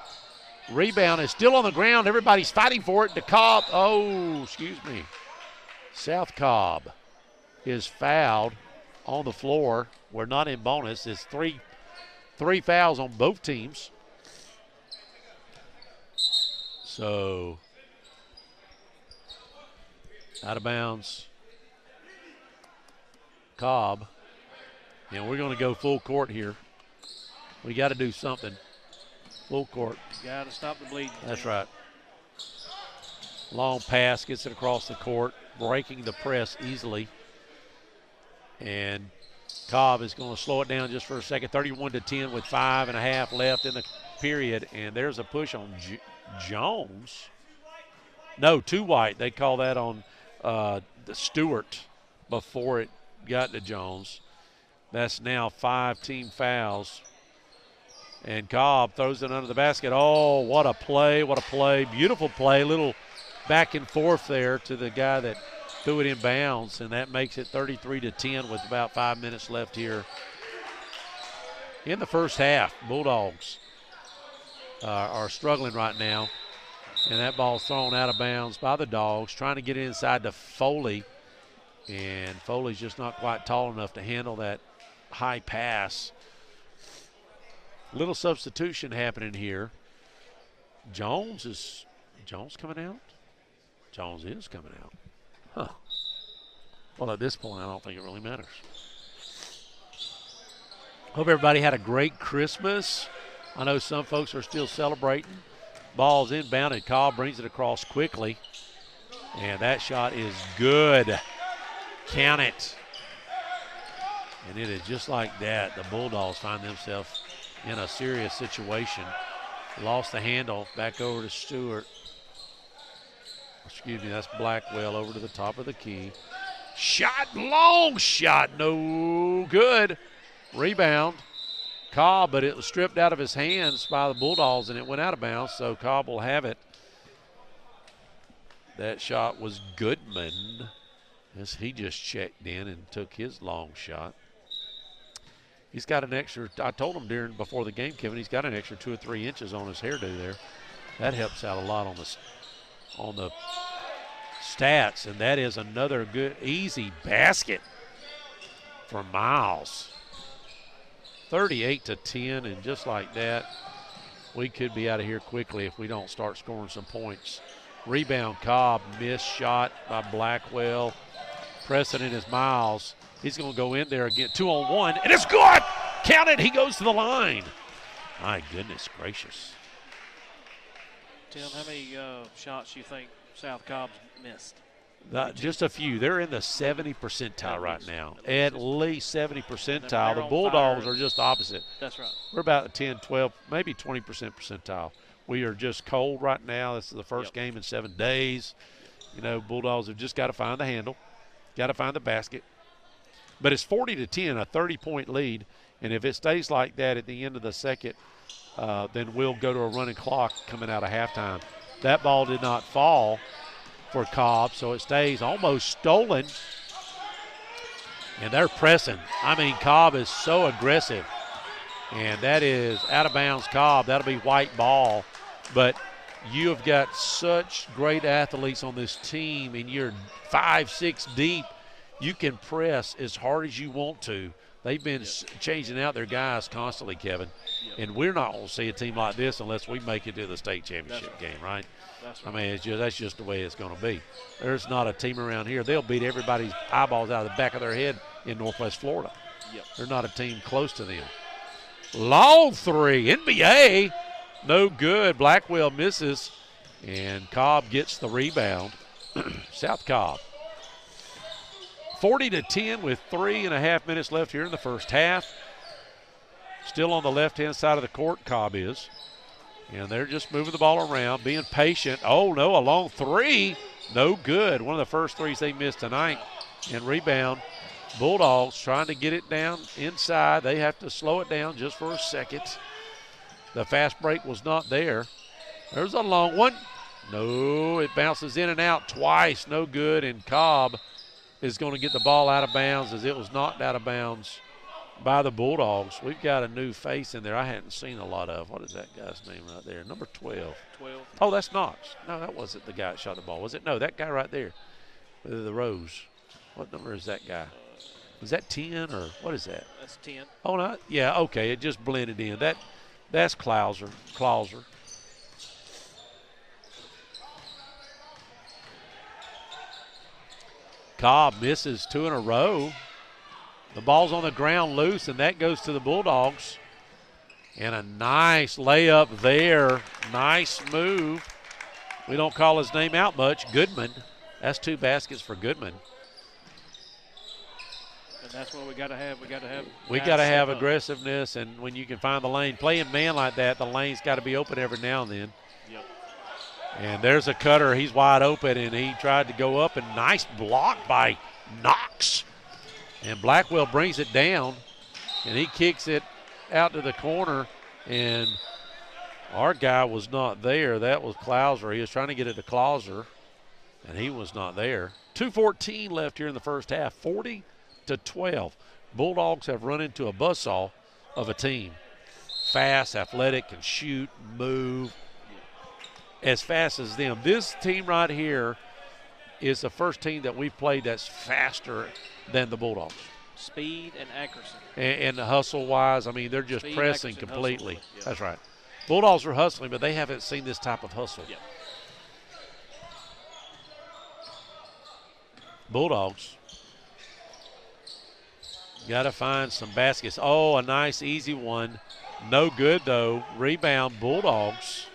Rebound is still on the ground. Everybody's fighting for it. To Cobb. Oh, excuse me. South Cobb is fouled on the floor. We're not in bonus. It's three fouls on both teams. So, out of bounds. Cobb. And we're going to go full court here. We got to do something. Full court. Got to stop the bleeding. That's right. Long pass, gets it across the court, breaking the press easily. And Cobb is going to slow it down just for a second. 31-10 with 5.5 left in the period. And there's a push on Jones. No, too white. They call that on the Stewart before it got to Jones. That's now 5 team fouls. And Cobb throws it under the basket. Oh, what a play, what a play. Beautiful play. Little back and forth there to the guy that threw it in bounds. And that makes it 33-10 with about 5 minutes left here in the first half. Bulldogs are struggling right now. And that ball's thrown out of bounds by the Dogs, trying to get it inside to Foley. And Foley's just not quite tall enough to handle that high pass. Little substitution happening here. Jones coming out? Jones is coming out. Huh. Well, at this point, I don't think it really matters. Hope everybody had a great Christmas. I know some folks are still celebrating. Ball's inbounded. Cobb brings it across quickly. And that shot is good. Count it. And it is just like that. The Bulldogs find themselves in a serious situation. Lost the handle. Back over to Stewart. Excuse me, that's Blackwell over to the top of the key. Shot, long shot, no good. Rebound. Cobb, but it was stripped out of his hands by the Bulldogs and it went out of bounds, so Cobb will have it. That shot was Goodman as he just checked in and took his long shot. He's got an extra, I told him before the game, Kevin, he's got an extra 2 or 3 inches on his hairdo there. That helps out a lot on the stats, and that is another good, easy basket for Miles. 38-10, and just like that, we could be out of here quickly if we don't start scoring some points. Rebound, Cobb, missed shot by Blackwell. Pressing in is Miles. He's going to go in there again, 2-on-1, and it's good! Count it, he goes to the line. My goodness gracious. Tim, how many shots do you think South Cobb's missed? Just a few. They're in the 70 percentile right now. At least 70 percentile. The on Bulldogs fire. are just opposite. That's right. We're about 10, 12, maybe 20% percentile. We are just cold right now. This is the first game in 7 days. You know, Bulldogs have just got to find the handle, got to find the basket. But it's 40-10, a 30-point lead. And if it stays like that at the end of the second then we'll go to a running clock coming out of halftime. That ball did not fall for Cobb, so it stays almost stolen. And they're pressing. I mean, Cobb is so aggressive. And that is out of bounds Cobb. That'll be white ball. But you have got such great athletes on this team, and you're 5, 6 deep. You can press as hard as you want to. They've been changing out their guys constantly, Kevin. And we're not going to see a team like this unless we make it to the state championship game, right? That's right. I mean, that's just the way it's going to be. There's not a team around here. They'll beat everybody's eyeballs out of the back of their head in Northwest Florida. They're not a team close to them. Long three, NBA, no good. Blackwell misses, and Cobb gets the rebound. South Cobb. 40-10 with 3.5 minutes left here in the first half. Still on the left-hand side of the court, Cobb is. And they're just moving the ball around, being patient. Oh, no, a long three. No good. One of the first threes they missed tonight. And rebound. Bulldogs trying to get it down inside. They have to slow it down just for a second. The fast break was not there. There's a long one. No, it bounces in and out twice. No good. And Cobb is going to get the ball out of bounds as it was knocked out of bounds by the Bulldogs. We've got a new face in there I hadn't seen a lot of. What is that guy's name right there? Number 12. 12. Oh, that's Knox. No, that wasn't the guy that shot the ball, was it? No, that guy right there with the rose. What number is that guy? Is that 10 or what is that? That's 10. Oh, no. Yeah, okay. It just blended in. That's Clauser. Cobb misses 2 in a row. The ball's on the ground loose, and that goes to the Bulldogs. And a nice layup there. Nice move. We don't call his name out much. Goodman. That's 2 baskets for Goodman. And that's what we got to have. We got to have aggressiveness, and when you can find the lane. Playing man like that, the lane's got to be open every now and then. Yep. And there's a cutter. He's wide open, and he tried to go up, and nice block by Knox. And Blackwell brings it down, and he kicks it out to the corner, and our guy was not there. That was Clauser. He was trying to get it to Clauser, and he was not there. 2:14 left here in the first half, 40-12. Bulldogs have run into a buzzsaw of a team. Fast, athletic, can shoot, move as fast as them. This team right here is the first team that we've played that's faster than the Bulldogs. Speed and accuracy. And hustle-wise, I mean, they're just Speed, pressing accuracy, completely. Yep. That's right. Bulldogs are hustling, but they haven't seen this type of hustle. Yep. Bulldogs got to find some baskets. Oh, a nice, easy one. No good, though. Rebound, Bulldogs.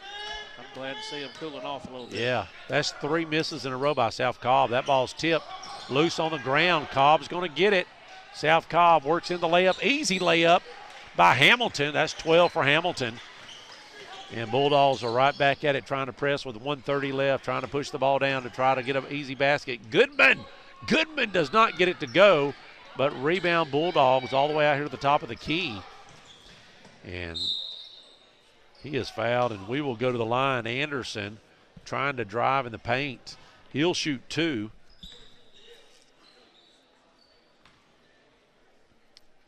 I'm glad to see them cooling off a little bit. Yeah, that's 3 misses in a row by South Cobb. That ball's tipped loose on the ground. Cobb's going to get it. South Cobb works in the layup. Easy layup by Hamilton. That's 12 for Hamilton. And Bulldogs are right back at it, trying to press with 1:30 left, trying to push the ball down to try to get an easy basket. Goodman does not get it to go, but rebound Bulldogs all the way out here to the top of the key. And he is fouled, and we will go to the line. Anderson trying to drive in the paint. He'll shoot 2.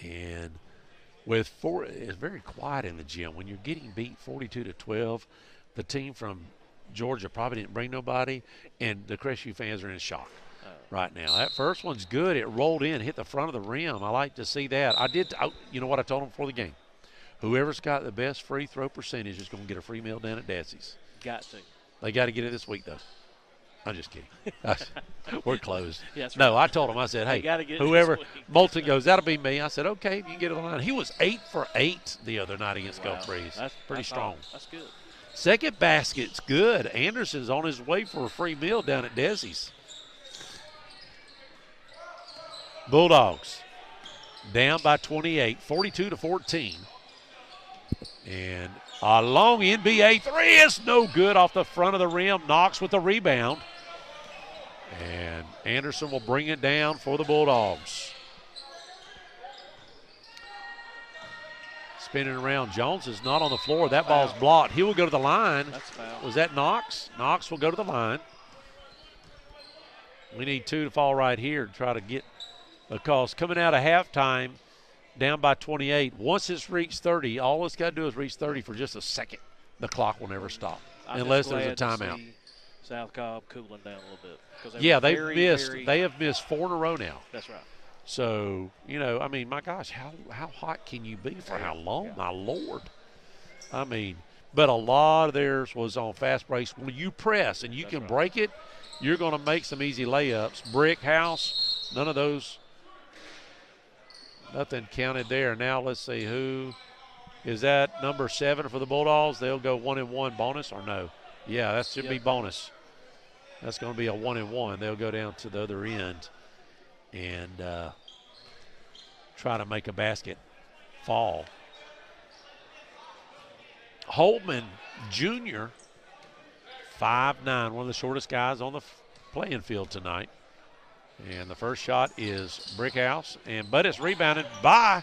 And with 4, it's very quiet in the gym. When you're getting beat 42-12, the team from Georgia probably didn't bring nobody, and the Crestview fans are in shock right now. That first one's good. It rolled in, hit the front of the rim. I like to see that. You know what I told them before the game? Whoever's got the best free throw percentage is going to get a free meal down at Dadsy's. Got to. They got to get it this week, though. I'm just kidding. We're closed. Yes, no, I told him, I said, hey, whoever, Moulton goes, that'll be me. I said, okay, if you can get it on the line. He was 8 for 8 the other night against Gulf Breeze. That's pretty strong. That's good. Second basket's good. Anderson's on his way for a free meal down at Desi's. Bulldogs down by 28, 42-14. And a long NBA 3 is no good off the front of the rim. Knox with the rebound. And Anderson will bring it down for the Bulldogs. spinning around. Jones is not on the floor. That ball's blocked. He will go to the line. That's foul. Was that Knox? Knox will go to the line. We need 2 to fall right here to try to get, because coming out of halftime, down by 28. Once it's reached 30, all it's got to do is reach 30 for just a second. The clock will never stop unless there's a timeout. South Cobb cooling down a little bit. They have missed 4 in a row now. That's right. So, I mean, my gosh, how hot can you be for how long? Yeah. My Lord. I mean, but a lot of theirs was on fast breaks. When you press and you can break it, you're going to make some easy layups. Brick house, none of those. Nothing counted there. Now let's see, who is that? Number 7 for the Bulldogs. They'll go 1-1 bonus or no? Yeah, that should be bonus. That's going to be a 1-1. They'll go down to the other end and try to make a basket fall. Holtman Jr., 5'9", one of the shortest guys on the playing field tonight. And the first shot is brick house, but it's rebounded by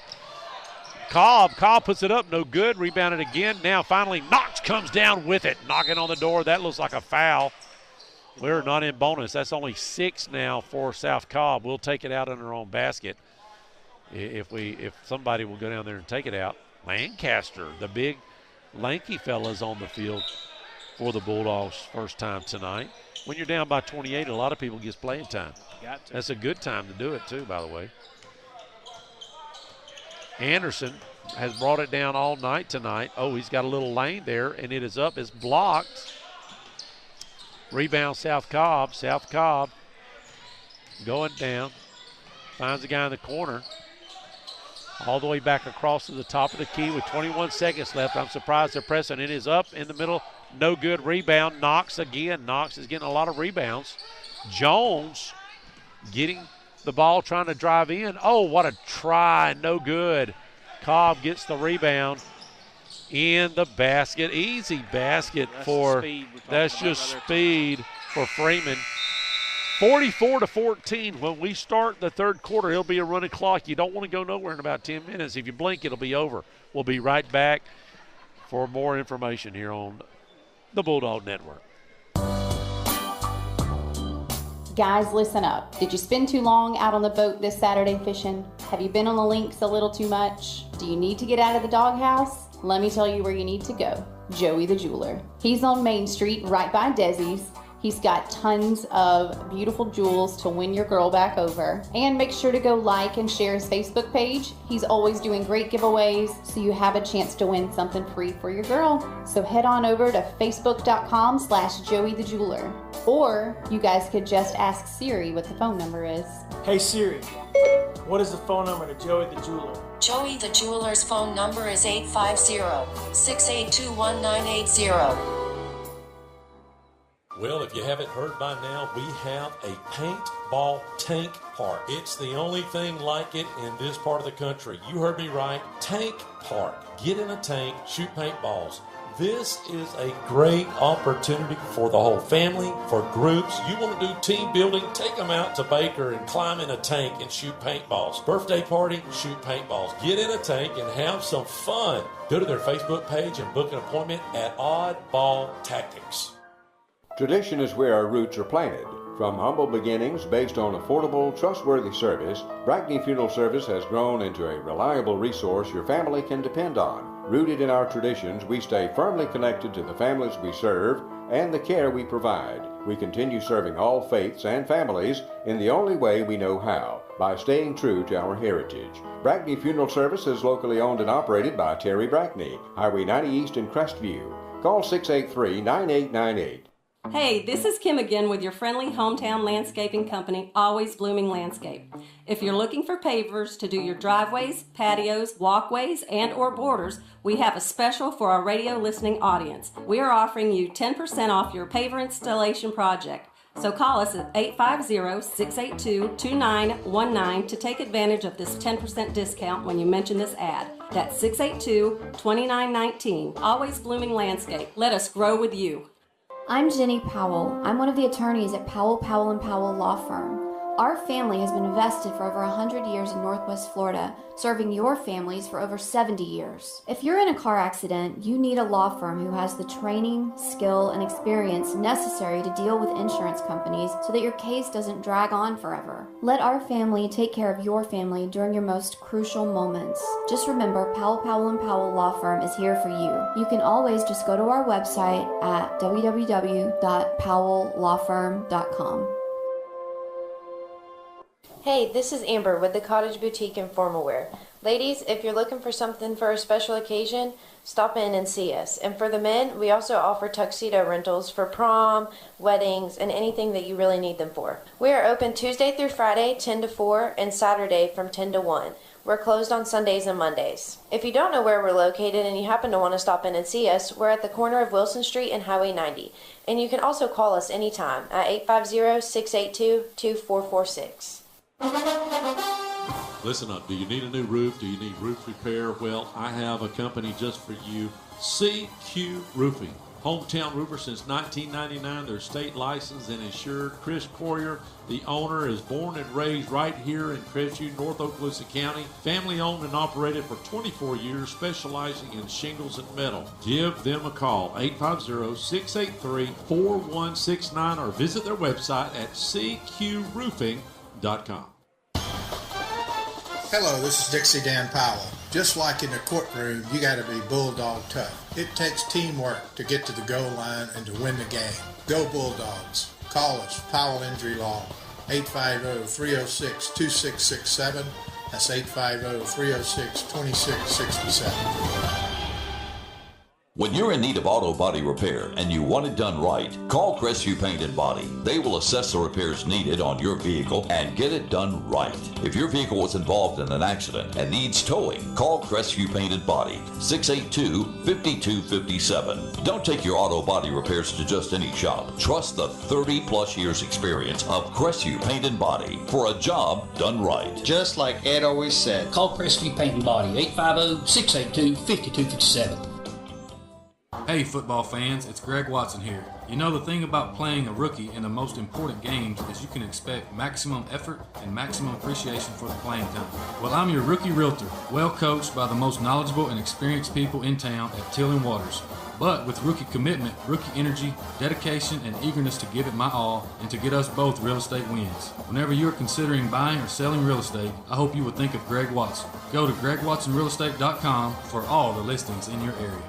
Cobb. Cobb puts it up, no good. Rebounded again. Now finally Knox comes down with it, knocking on the door. That looks like a foul. We're not in bonus. That's only 6 now for South Cobb. We'll take it out in our own basket if somebody will go down there and take it out. Lancaster, the big lanky fella's on the field for the Bulldogs first time tonight. When you're down by 28, a lot of people get playing time. Got to. That's a good time to do it too, by the way. Anderson has brought it down all night tonight. Oh, he's got a little lane there, and it is up. It's blocked. Rebound South Cobb. South Cobb going down. Finds the guy in the corner. All the way back across to the top of the key with 21 seconds left. I'm surprised they're pressing. It is up in the middle. No good. Rebound. Knox again. Knox is getting a lot of rebounds. Jones getting the ball, trying to drive in. Oh, what a try. No good. Cobb gets the rebound in the basket. Easy basket that's just speed for Freeman. 44-14. When we start the third quarter, it'll be a running clock. You don't want to go nowhere in about 10 minutes. If you blink, it'll be over. We'll be right back for more information here on the Bulldog Network. Guys, listen up. Did you spend too long out on the boat this Saturday fishing? Have you been on the links a little too much? Do you need to get out of the doghouse? Let me tell you where you need to go. Joey the Jeweler. He's on Main Street right by Desi's. He's got tons of beautiful jewels to win your girl back over. And make sure to go like and share his Facebook page. He's always doing great giveaways, so you have a chance to win something free for your girl. So head on over to facebook.com/JoeyTheJeweler. Or you guys could just ask Siri what the phone number is. Hey Siri, what is the phone number to Joey the Jeweler? Joey the Jeweler's phone number is 850-682-1980. Well, if you haven't heard by now, we have a paintball tank park. It's the only thing like it in this part of the country. You heard me right. Tank park. Get in a tank, shoot paintballs. This is a great opportunity for the whole family, for groups. You want to do team building, take them out to Baker and climb in a tank and shoot paintballs. Birthday party, shoot paintballs. Get in a tank and have some fun. Go to their Facebook page and book an appointment at Oddball Tactics. Tradition is where our roots are planted. From humble beginnings based on affordable, trustworthy service, Brackney Funeral Service has grown into a reliable resource your family can depend on. Rooted in our traditions, we stay firmly connected to the families we serve and the care we provide. We continue serving all faiths and families in the only way we know how, by staying true to our heritage. Brackney Funeral Service is locally owned and operated by Terry Brackney, Highway 90 East in Crestview. Call 683-9898. Hey, this is Kim again with your friendly hometown landscaping company, Always Blooming Landscape. If you're looking for pavers to do your driveways, patios, walkways, and or borders, we have a special for our radio listening audience. We are offering you 10% off your paver installation project. So call us at 850-682-2919 to take advantage of this 10% discount when you mention this ad. That's 682-2919. Always Blooming Landscape. Let us grow with you. I'm Jenny Powell. I'm one of the attorneys at Powell, Powell & Powell Law Firm. Our family has been vested for over 100 years in Northwest Florida, serving your families for over 70 years. If you're in a car accident, you need a law firm who has the training, skill, and experience necessary to deal with insurance companies so that your case doesn't drag on forever. Let our family take care of your family during your most crucial moments. Just remember, Powell Powell Law Firm is here for you. You can always just go to our website at www.powelllawfirm.com. Hey, this is Amber with the Cottage Boutique and Formal Wear. Ladies, if you're looking for something for a special occasion, stop in and see us. And for the men, we also offer tuxedo rentals for prom, weddings, and anything that you really need them for. We are open Tuesday through Friday, 10 to 4, and Saturday from 10 to 1. We're closed on Sundays and Mondays. If you don't know where we're located and you happen to want to stop in and see us, we're at the corner of Wilson Street and Highway 90. And you can also call us anytime at 850-682-2446. Listen up. Do you need a new roof? Do you need roof repair? Well, I have a company just for you, CQ Roofing. Hometown roofer since 1999. They're state licensed and insured. Chris Courier, the owner, is born and raised right here in Crestview, North Okaloosa County. Family owned and operated for 24 years, specializing in shingles and metal. Give them a call, 850-683-4169, or visit their website at cqroofing.com. Hello, this is Dixie Dan Powell. Just like in the courtroom, you got to be bulldog tough. It takes teamwork to get to the goal line and to win the game. Go Bulldogs. Call us, Powell Injury Law, 850-306-2667. That's 850-306-2667. When you're in need of auto body repair and you want it done right, call Crestview Paint and Body. They will assess the repairs needed on your vehicle and get it done right. If your vehicle was involved in an accident and needs towing, call Crestview Paint and Body, 682-5257. Don't take your auto body repairs to just any shop. Trust the 30-plus years experience of Crestview Paint and Body for a job done right. Just like Ed always said, call Crestview Paint and Body, 850-682-5257. Hey football fans, it's Greg Watson here. You know, the thing about playing a rookie in the most important games is you can expect maximum effort and maximum appreciation for the playing time. Well, I'm your rookie realtor, well coached by the most knowledgeable and experienced people in town at Till & Waters. But with rookie commitment, rookie energy, dedication, and eagerness to give it my all and to get us both real estate wins. Whenever you're considering buying or selling real estate, I hope you would think of Greg Watson. Go to gregwatsonrealestate.com for all the listings in your area.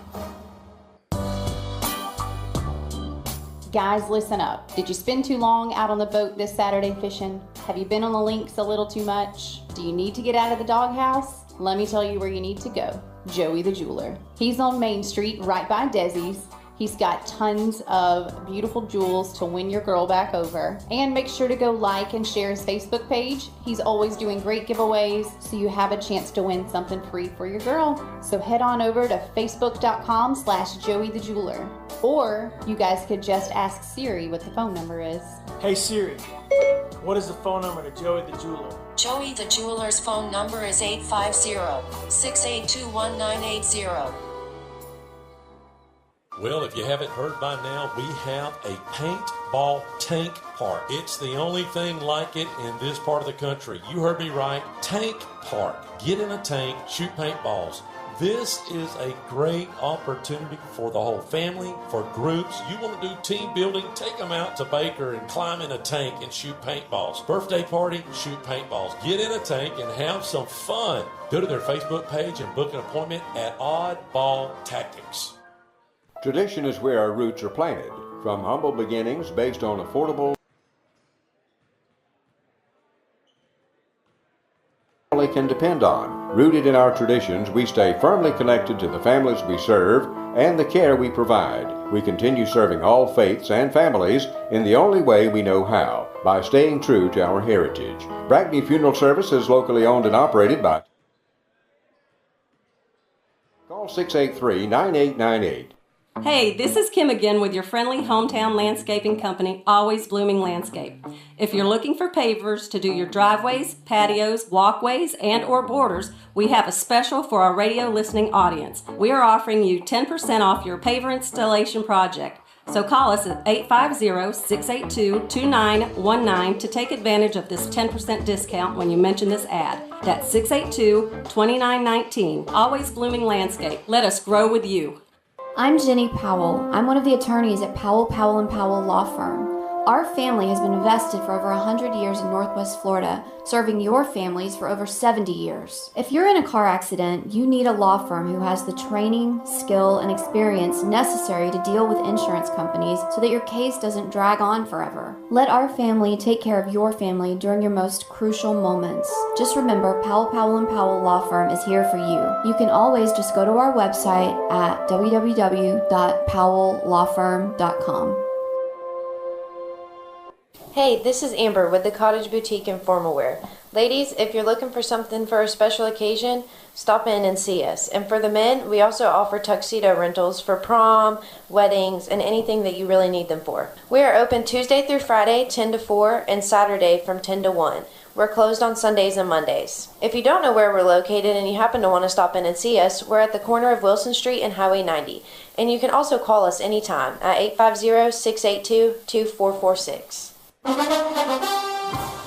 Guys, listen up. Did you spend too long out on the boat this Saturday fishing? Have you been on the links a little too much? Do you need to get out of the doghouse? Let me tell you where you need to go. Joey the Jeweler. He's on Main Street right by Desi's. He's got tons of beautiful jewels to win your girl back over. And make sure to go like and share his Facebook page. He's always doing great giveaways, so you have a chance to win something free for your girl. So head on over to facebook.com/Joey the Jeweler. Or you guys could just ask Siri what the phone number is. Hey Siri, what is the phone number to Joey the Jeweler? Joey the Jeweler's phone number is 850-682-1980. Well, if you haven't heard by now, we have a paintball tank park. It's the only thing like it in this part of the country. You heard me right. Tank park. Get in a tank, shoot paintballs. This is a great opportunity for the whole family, for groups. You want to do team building, take them out to Baker and climb in a tank and shoot paintballs. Birthday party, shoot paintballs. Get in a tank and have some fun. Go to their Facebook page and book an appointment at Oddball Tactics. Tradition is where our roots are planted. From humble beginnings based on affordable can depend on. Rooted in our traditions, we stay firmly connected to the families we serve and the care we provide. We continue serving all faiths and families in the only way we know how, by staying true to our heritage. Brackney Funeral Service is locally owned and operated by. Call 683-9898. Hey, this is Kim again with your friendly hometown landscaping company, Always Blooming Landscape. If you're looking for pavers to do your driveways, patios, walkways, and or borders, we have a special for our radio listening audience. We are offering you 10% off your paver installation project. So call us at 850-682-2919 to take advantage of this 10% discount when you mention this ad. That's 682-2919. Always Blooming Landscape. Let us grow with you. I'm Jenny Powell. I'm one of the attorneys at Powell, Powell & Powell Law Firm. Our family has been invested for over 100 years in Northwest Florida, serving your families for over 70 years. If you're in a car accident, you need a law firm who has the training, skill, and experience necessary to deal with insurance companies so that your case doesn't drag on forever. Let our family take care of your family during your most crucial moments. Just remember, Powell, Powell & Powell Law Firm is here for you. You can always just go to our website at www.powelllawfirm.com. Hey, this is Amber with the Cottage Boutique and Formal Wear. Ladies, if you're looking for something for a special occasion, stop in and see us. And for the men, we also offer tuxedo rentals for prom, weddings, and anything that you really need them for. We are open Tuesday through Friday, 10 to 4, and Saturday from 10 to 1. We're closed on Sundays and Mondays. If you don't know where we're located and you happen to want to stop in and see us, we're at the corner of Wilson Street and Highway 90. And you can also call us anytime at 850-682-2446.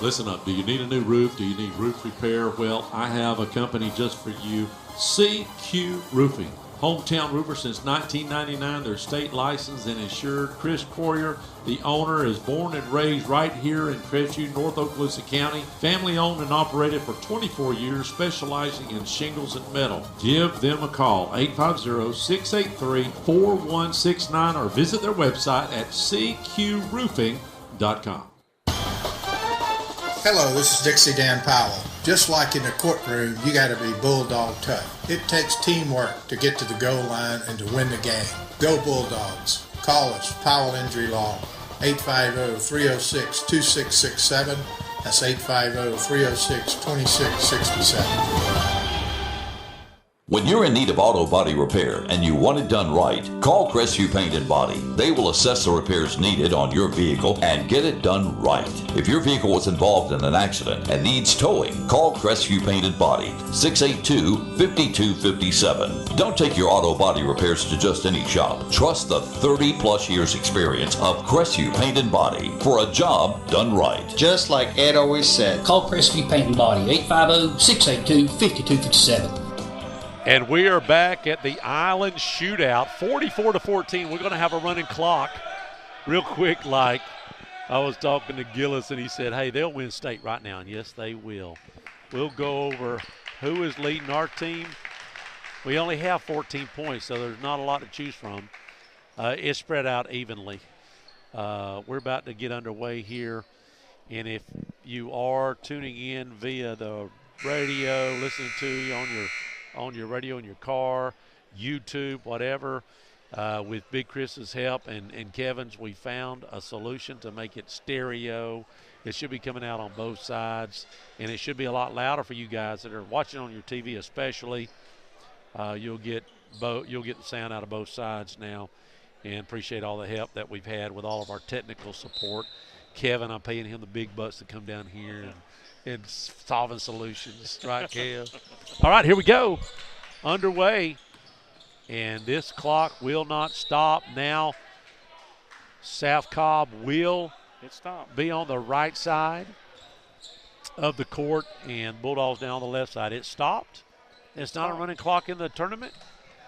Listen up. Do you need a new roof? Do you need roof repair? Well, I have a company just for you, CQ Roofing. Hometown roofer since 1999. They're state licensed and insured. Chris Courier, the owner, is born and raised right here in Crestview, North Okaloosa County. Family owned and operated for 24 years, specializing in shingles and metal. Give them a call, 850-683-4169, or visit their website at cqroofing.com. Hello, this is Dixie Dan Powell. Just like in the courtroom, you got to be bulldog tough. It takes teamwork to get to the goal line and to win the game. Go Bulldogs. Call us, Powell Injury Law, 850-306-2667. That's 850-306-2667. When you're in need of auto body repair and you want it done right, call Crestview Paint and Body. They will assess the repairs needed on your vehicle and get it done right. If your vehicle was involved in an accident and needs towing, call Crestview Paint and Body, 682-5257. Don't take your auto body repairs to just any shop. Trust the 30-plus years experience of Crestview Paint and Body for a job done right. Just like Ed always said, call Crestview Paint and Body, 850-682-5257. And we are back at the Island Shootout, 44-14. We're going to have a running clock. Real quick, like I was talking to Gillis, and he said, hey, they'll win state right now. And yes, they will. We'll go over who is leading our team. We only have 14 points, so there's not a lot to choose from. It's spread out evenly. We're about to get underway here. And if you are tuning in via the radio, listening to you on your radio in your car, YouTube, whatever, with Big Chris's help and Kevin's, we found a solution to make it stereo. It should be coming out on both sides, and it should be a lot louder for you guys that are watching on your TV especially. You'll get the sound out of both sides now, and appreciate all the help that we've had with all of our technical support. Kevin, I'm paying him the big bucks to come down here and solving solutions. Right, Kev? All right, here we go. Underway. And this clock will not stop. Now, South Cobb will be on the right side of the court, and Bulldogs down on the left side. It stopped. It's not a running clock in the tournament?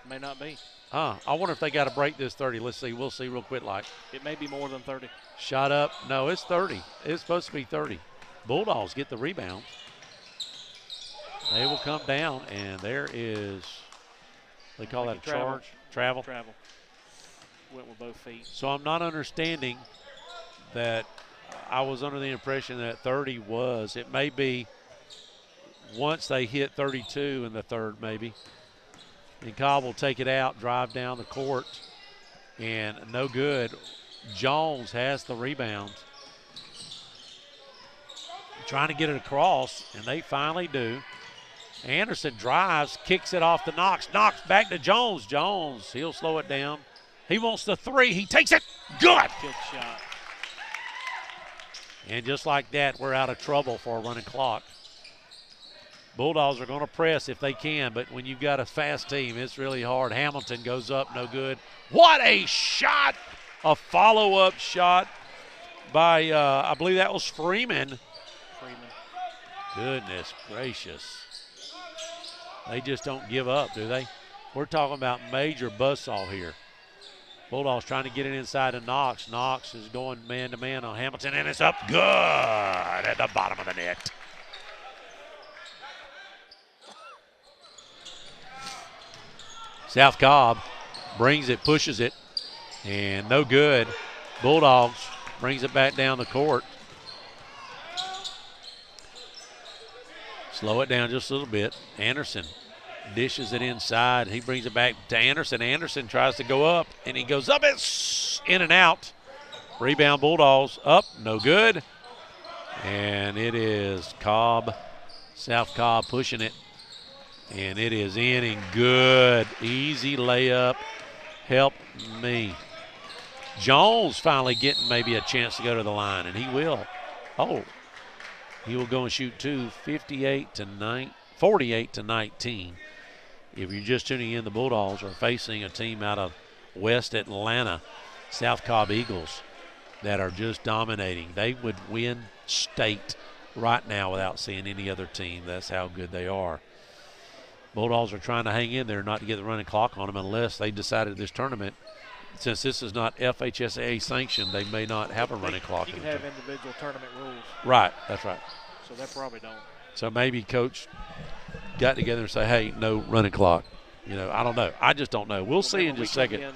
May not be. I wonder if they got to break this 30. Let's see. We'll see real quick. It may be more than 30. Shot up. No, it's 30. It's supposed to be 30. Bulldogs get the rebound. They will come down, and there is, they call that a charge? Travel. Went with both feet. So I'm not understanding that. I was under the impression that 30 was. It may be once they hit 32 in the third, maybe. And Cobb will take it out, drive down the court, and no good. Jones has the rebound. Trying to get it across, and they finally do. Anderson drives, kicks it off to Knox. Knox back to Jones. Jones, he'll slow it down. He wants the three. He takes it. Good. Good shot. And just like that, we're out of trouble for a running clock. Bulldogs are going to press if they can, but when you've got a fast team, it's really hard. Hamilton goes up, no good. What a shot A follow-up shot by, I believe that was Freeman. Goodness gracious. They just don't give up, do they? We're talking about major buzzsaw here. Bulldogs trying to get it inside to Knox. Knox is going man-to-man on Hamilton, and it's up good at the bottom of the net. South Cobb brings it, pushes it, and no good. Bulldogs brings it back down the court. Slow it down just a little bit. Anderson dishes it inside. He brings it back to Anderson. Anderson tries to go up, and he goes up. It's in and out. Rebound Bulldogs up, no good. And it is Cobb, South Cobb pushing it. And it is in and good. Easy layup. Help me. Jones finally getting maybe a chance to go to the line, and he will. Oh, he will go and shoot two, 48 to 19. If you're just tuning in, the Bulldogs are facing a team out of West Atlanta, South Cobb Eagles, that are just dominating. They would win state right now without seeing any other team. That's how good they are. Bulldogs are trying to hang in there not to get the running clock on them unless they decided this tournament, since this is not FHSAA sanctioned, they may not have a running clock. You can have individual tournament rules. Right, that's right. So they probably don't. So maybe Coach got together and say, hey, no running clock. You know, I don't know. I just don't know. We'll see in just a second. When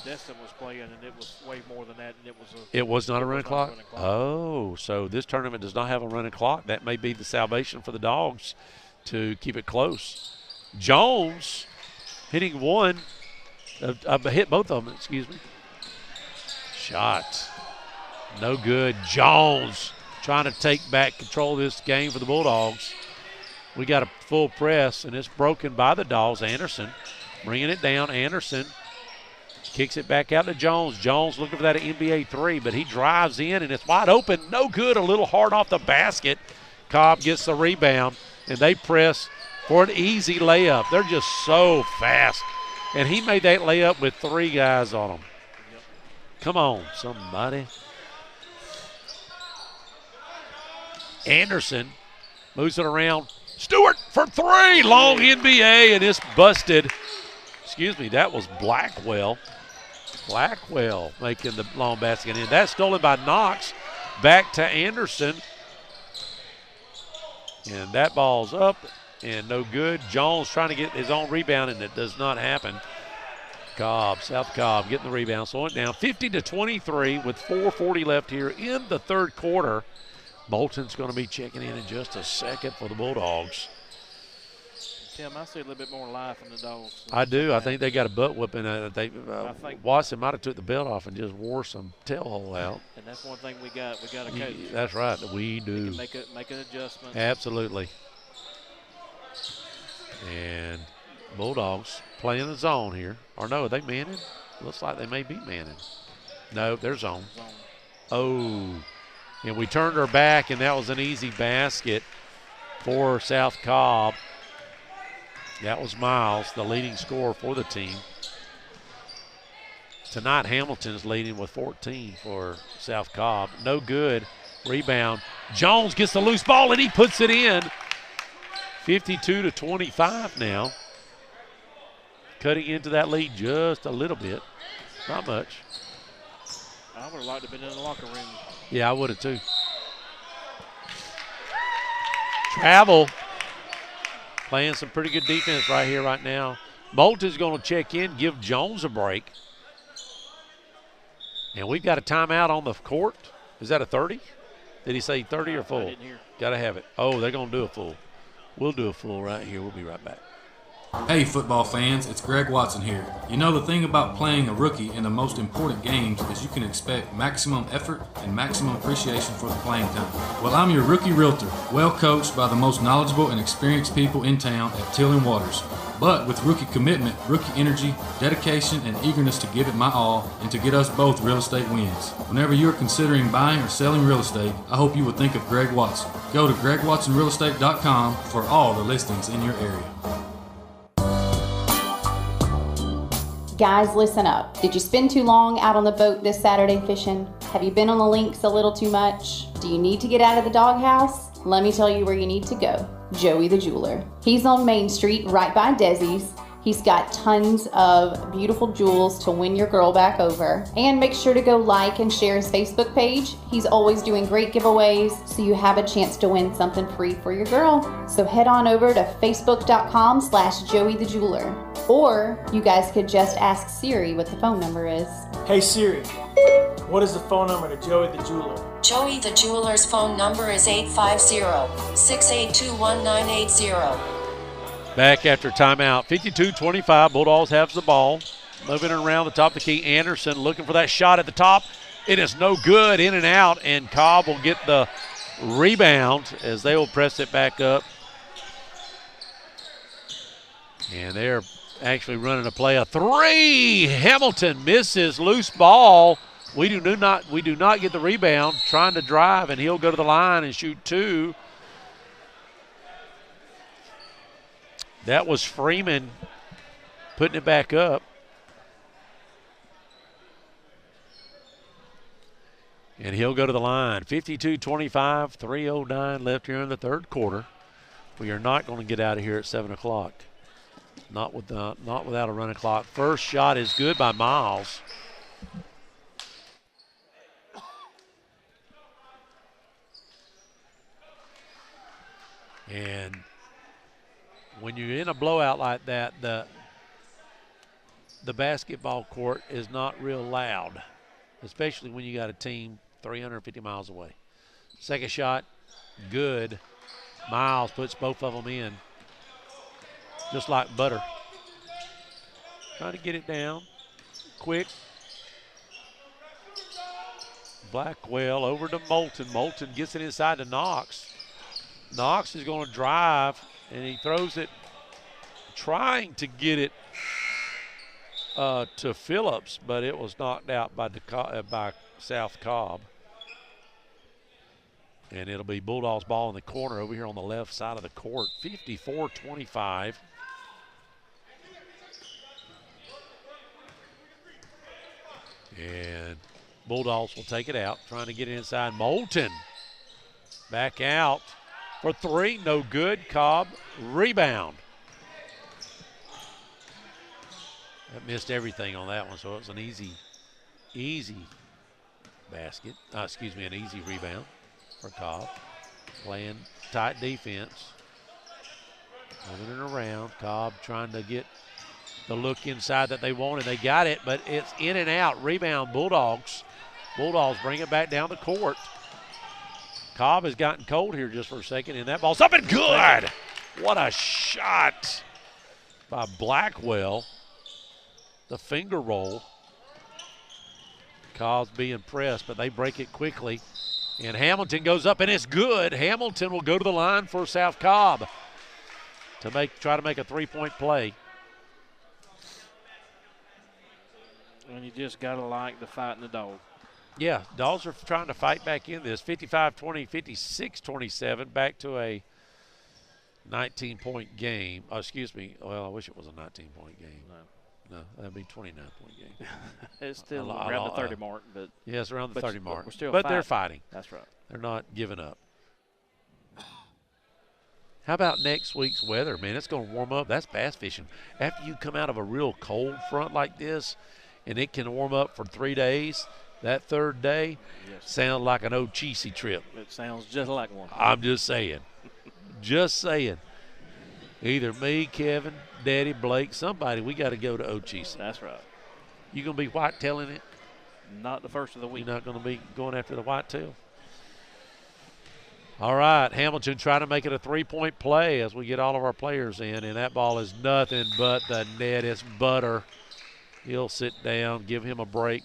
Destin was playing, and it was way more than that, and it was not a running clock? Oh, so this tournament does not have a running clock. That may be the salvation for the Dogs to keep it close. Jones hitting one. Hit both of them, excuse me. Shot. No good. Jones trying to take back control of this game for the Bulldogs. We got a full press, and it's broken by the Dogs. Anderson bringing it down. Anderson kicks it back out to Jones. Jones looking for that NBA three, but he drives in, and it's wide open. No good. A little hard off the basket. Cobb gets the rebound, and they press for an easy layup. They're just so fast. And he made that layup with three guys on him. Yep. Come on, somebody. Anderson moves it around. Stewart for three. Long NBA, and it's busted. Excuse me, that was Blackwell. Blackwell making the long basket in. That's stolen by Knox. Back to Anderson. And that ball's up. And no good. Jones trying to get his own rebound, and it does not happen. Cobb, South Cobb getting the rebound, slowing it down. 50-23 with 4:40 left here in the third quarter. Bolton's going to be checking in just a second for the Bulldogs. Tim, I see a little bit more life in the Dogs. I do. I think they got a butt whipping. I think Watson might have took the belt off and just wore some tailhole out. And that's one thing we got. We got a coach. That's right. We do. We can make an adjustment. Absolutely. And Bulldogs playing the zone here. Or no, are they manning? Looks like they may be manning. No, they're zone. Oh. And we turned her back, and that was an easy basket for South Cobb. That was Miles, the leading scorer for the team. Tonight, Hamilton's leading with 14 for South Cobb. No good. Rebound. Jones gets the loose ball, and he puts it in. 52-25 now. Cutting into that lead just a little bit. Not much. I would have liked to have been in the locker room. Yeah, I would have too. Travel. Playing some pretty good defense right here, right now. Bolton's going to check in, give Jones a break. And we've got a timeout on the court. Is that a 30? Did he say 30 or full? I didn't hear. Got to have it. Oh, they're going to do a full. We'll do a full right here. We'll be right back. Hey football fans, it's Greg Watson here. You know, the thing about playing a rookie in the most important games is you can expect maximum effort and maximum appreciation for the playing time. Well, I'm your rookie realtor, well coached by the most knowledgeable and experienced people in town at Till & Waters. But with rookie commitment, rookie energy, dedication, and eagerness to give it my all and to get us both real estate wins. Whenever you're considering buying or selling real estate, I hope you would think of Greg Watson. Go to gregwatsonrealestate.com for all the listings in your area. Guys, listen up. Did you spend too long out on the boat this Saturday fishing? Have you been on the links a little too much? Do you need to get out of the doghouse? Let me tell you where you need to go. Joey the Jeweler. He's on Main Street right by Desi's. He's got tons of beautiful jewels to win your girl back over. And make sure to go like and share his Facebook page. He's always doing great giveaways, so you have a chance to win something free for your girl. So head on over to facebook.com/Joey the Jeweler. Or you guys could just ask Siri what the phone number is. Hey Siri, what is the phone number to Joey the Jeweler? Joey the Jeweler's phone number is 850-682-1980. Back after timeout, 52-25. Bulldogs have the ball. Moving around the top of the key. Anderson looking for that shot at the top. It is no good. In and out, and Cobb will get the rebound as they will press it back up. And they're actually running a play. A three. Hamilton misses. Loose ball. We do not get the rebound. Trying to drive, and he'll go to the line and shoot two. That was Freeman putting it back up. And he'll go to the line. 52-25, 3:09 left here in the third quarter. We are not going to get out of here at 7 o'clock. Not without a running clock. First shot is good by Miles. And when you're in a blowout like that, the basketball court is not real loud, especially when you got a team 350 miles away. Second shot, good. Miles puts both of them in, just like butter. Trying to get it down, quick. Blackwell over to Moulton. Moulton gets it inside to Knox. Knox is going to drive, and he throws it, trying to get it to Phillips, but it was knocked out by South Cobb. And it'll be Bulldogs ball in the corner over here on the left side of the court. 54-25. And Bulldogs will take it out, trying to get it inside. Moulton back out for three, no good. Cobb, rebound. That missed everything on that one, so it was an easy basket. An easy rebound for Cobb. Playing tight defense. Moving it around. Cobb trying to get the look inside that they wanted. They got it, but it's in and out. Rebound, Bulldogs. Bulldogs bring it back down the court. Cobb has gotten cold here just for a second, and that ball's up and good. What a shot by Blackwell. The finger roll. Cobb's being pressed, but they break it quickly. And Hamilton goes up, and it's good. Hamilton will go to the line for South Cobb to try to make a three-point play. And you just got to like the fight in the dog. Yeah, Dogs are trying to fight back in this. 55-20, 56-27, back to a 19-point game. Oh, excuse me. Well, I wish it was a 19-point game. No, that'd be a 29-point game. It's still around the 30 mark. But yeah, it's around the 30 mark. We're still but they're fighting. That's right. They're not giving up. How about next week's weather, man? It's going to warm up. That's bass fishing. After you come out of a real cold front like this, and it can warm up for 3 days, that third day sounds like an Ocheesee trip. It sounds just like one. I'm just saying. Just saying. Either me, Kevin, Daddy, Blake, somebody, we got to go to Ocheesee. That's right. You going to be whitetailing it? Not the first of the week. You're not going to be going after the whitetail? All right, Hamilton trying to make it a three-point play as we get all of our players in, and that ball is nothing but the net. It's butter. He'll sit down, give him a break.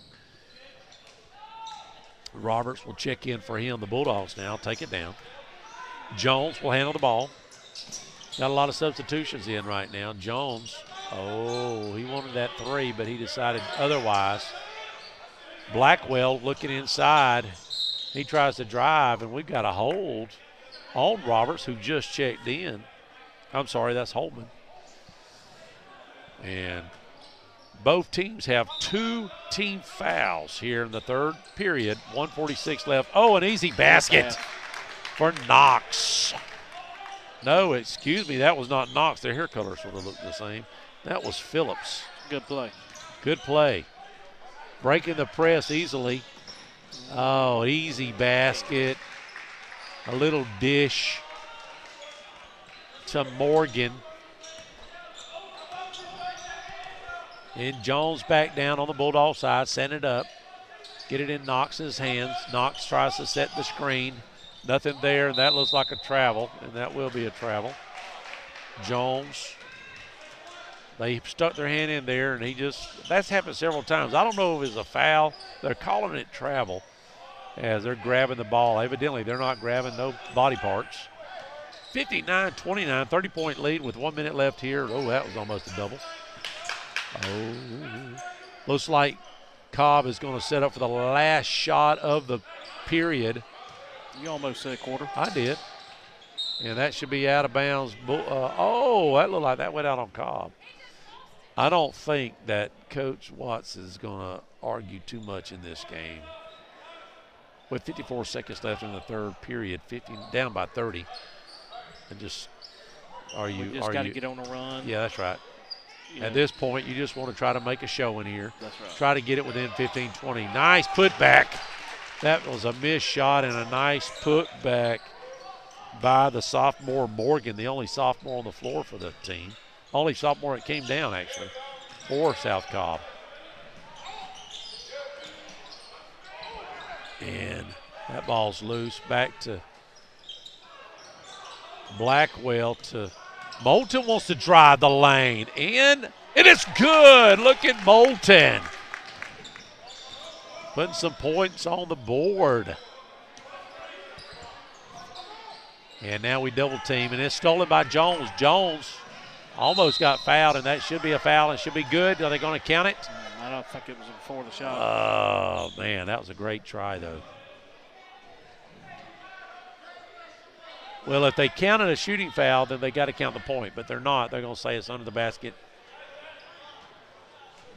Roberts will check in for him. The Bulldogs now take it down. Jones will handle the ball. Got a lot of substitutions in right now. Jones, he wanted that three, but he decided otherwise. Blackwell looking inside. He tries to drive, and we've got a hold on Roberts, who just checked in. I'm sorry, that's Holtman. And Both teams have 2 team fouls here in the third period. 1:46 left. Oh, an easy basket for Knox. No, excuse me, that was not Knox. Their hair colors sort of look the same. That was Phillips. Good play. Good play. Breaking the press easily. Oh, easy basket. A little dish to Morgan. And Jones back down on the Bulldog side, send it up. Get it in Knox's hands. Knox tries to set the screen. Nothing there, and that looks like a travel, and that will be a travel. Jones. They stuck their hand in there, and that's happened several times. I don't know if it's a foul. They're calling it travel as they're grabbing the ball. Evidently, they're not grabbing no body parts. 59-29, 30-point lead with 1 minute left here. Oh, that was almost a double. Oh, looks like Cobb is going to set up for the last shot of the period. You almost said quarter. I did. And that should be out of bounds. That looked like that went out on Cobb. I don't think that Coach Watts is going to argue too much in this game. With 54 seconds left in the third period, 15 down by 30. And just got to get on a run. Yeah, that's right. Yeah. At this point, you just want to try to make a show in here. That's right. Try to get it within 15-20. Nice putback. That was a missed shot and a nice putback by the sophomore Morgan, the only sophomore on the floor for the team. Only sophomore that came down, actually, for South Cobb. And that ball's loose. Back to Blackwell to Moulton wants to drive the lane. And it's good. Look at Moulton. Putting some points on the board. And now we double team, and it's stolen by Jones. Jones almost got fouled, and that should be a foul and should be good. Are they going to count it? I don't think it was before the shot. Oh, man, that was a great try, though. Well, if they counted a shooting foul, then they got to count the point, but they're not. They're going to say it's under the basket.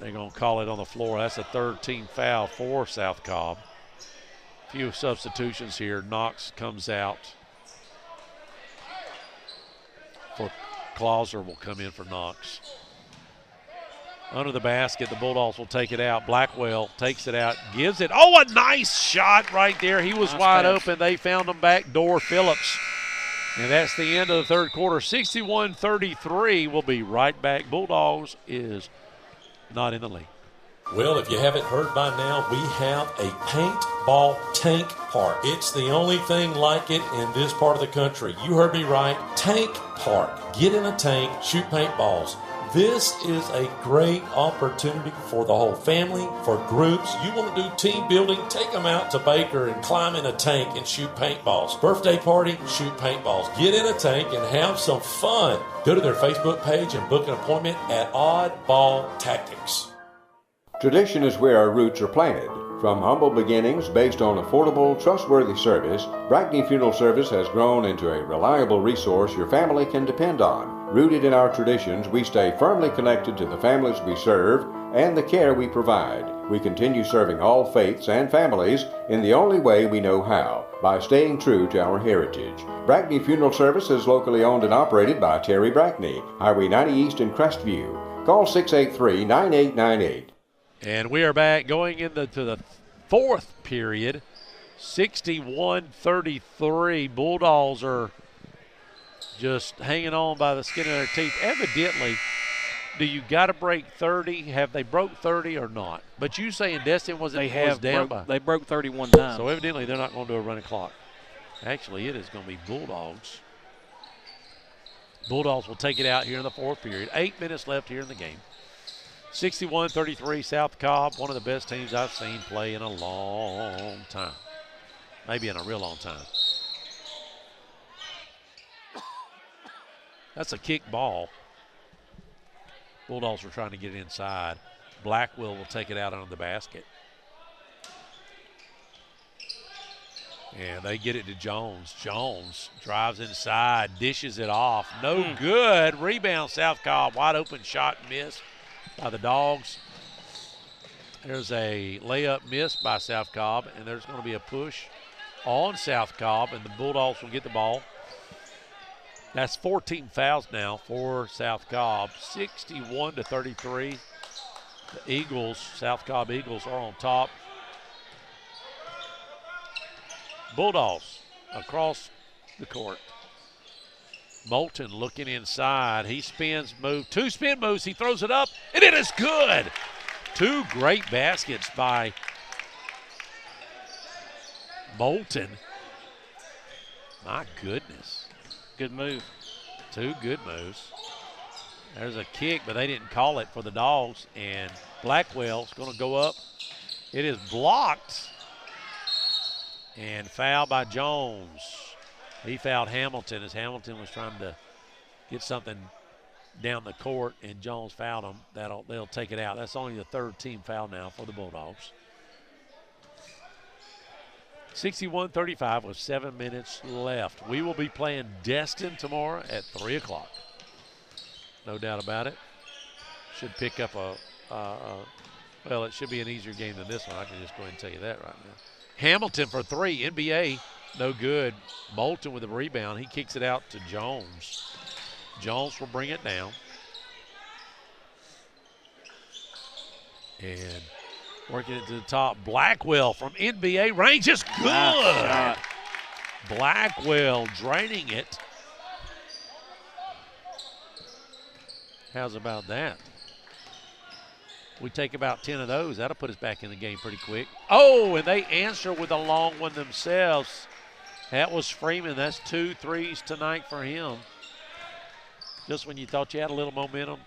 They're going to call it on the floor. That's a third team foul for South Cobb. A few substitutions here. Knox comes out. Clauser will come in for Knox. Under the basket, the Bulldogs will take it out. Blackwell takes it out, gives it. Oh, a nice shot right there. He was wide open. They found him back door. Phillips. And that's the end of the third quarter. 61-33. We'll be right back. Bulldogs is not in the lead. Well, if you haven't heard by now, we have a paintball tank park. It's the only thing like it in this part of the country. You heard me right. Tank park. Get in a tank, shoot paintballs. This is a great opportunity for the whole family, for groups. You want to do team building, take them out to Baker and climb in a tank and shoot paintballs. Birthday party, shoot paintballs. Get in a tank and have some fun. Go to their Facebook page and book an appointment at Oddball Tactics. Tradition is where our roots are planted. From humble beginnings based on affordable, trustworthy service, Brackney Funeral Service has grown into a reliable resource your family can depend on. Rooted in our traditions, we stay firmly connected to the families we serve and the care we provide. We continue serving all faiths and families in the only way we know how, by staying true to our heritage. Brackney Funeral Service is locally owned and operated by Terry Brackney, Highway 90 East in Crestview. Call 683-9898. And we are back going into the fourth period. 61-33. Bulldogs are just hanging on by the skin of their teeth. Evidently, do you got to break 30? Have they broke 30 or not? But you saying Destin was down by. They broke 31 times. So evidently they're not going to do a running clock. Actually, it is going to be Bulldogs. Bulldogs will take it out here in the fourth period. 8 minutes left here in the game. 61-33 South Cobb, one of the best teams I've seen play in a long time. Maybe in a real long time. That's a kick ball. Bulldogs are trying to get inside. Blackwell will take it out under the basket. And they get it to Jones. Jones drives inside, dishes it off. No good. Rebound South Cobb. Wide open shot missed by the Dogs. There's a layup missed by South Cobb, and there's going to be a push on South Cobb, and the Bulldogs will get the ball. That's 14 fouls now for South Cobb, 61-33. The Eagles, South Cobb Eagles, are on top. Bulldogs across the court. Moulton looking inside. He spins, two spin moves. He throws it up, and it is good. Two great baskets by Moulton. My goodness. Good move. Two good moves. There's a kick, but they didn't call it for the Dogs, and Blackwell's going to go up. It is blocked, and foul by Jones. He fouled Hamilton as Hamilton was trying to get something down the court, and Jones fouled him. They'll take it out. That's only the third team foul now for the Bulldogs. 61-35 with 7 minutes left. We will be playing Destin tomorrow at 3 o'clock. No doubt about it. Should pick up well, it should be an easier game than this one. I can just go ahead and tell you that right now. Hamilton for three. NBA, no good. Moulton with a rebound. He kicks it out to Jones. Jones will bring it down. And working it to the top. Blackwell from NBA range is good. Nice. Blackwell draining it. How's about that? We take about 10 of those. That'll put us back in the game pretty quick. Oh, and they answer with a long one themselves. That was Freeman. That's 2 threes tonight for him. Just when you thought you had a little momentum,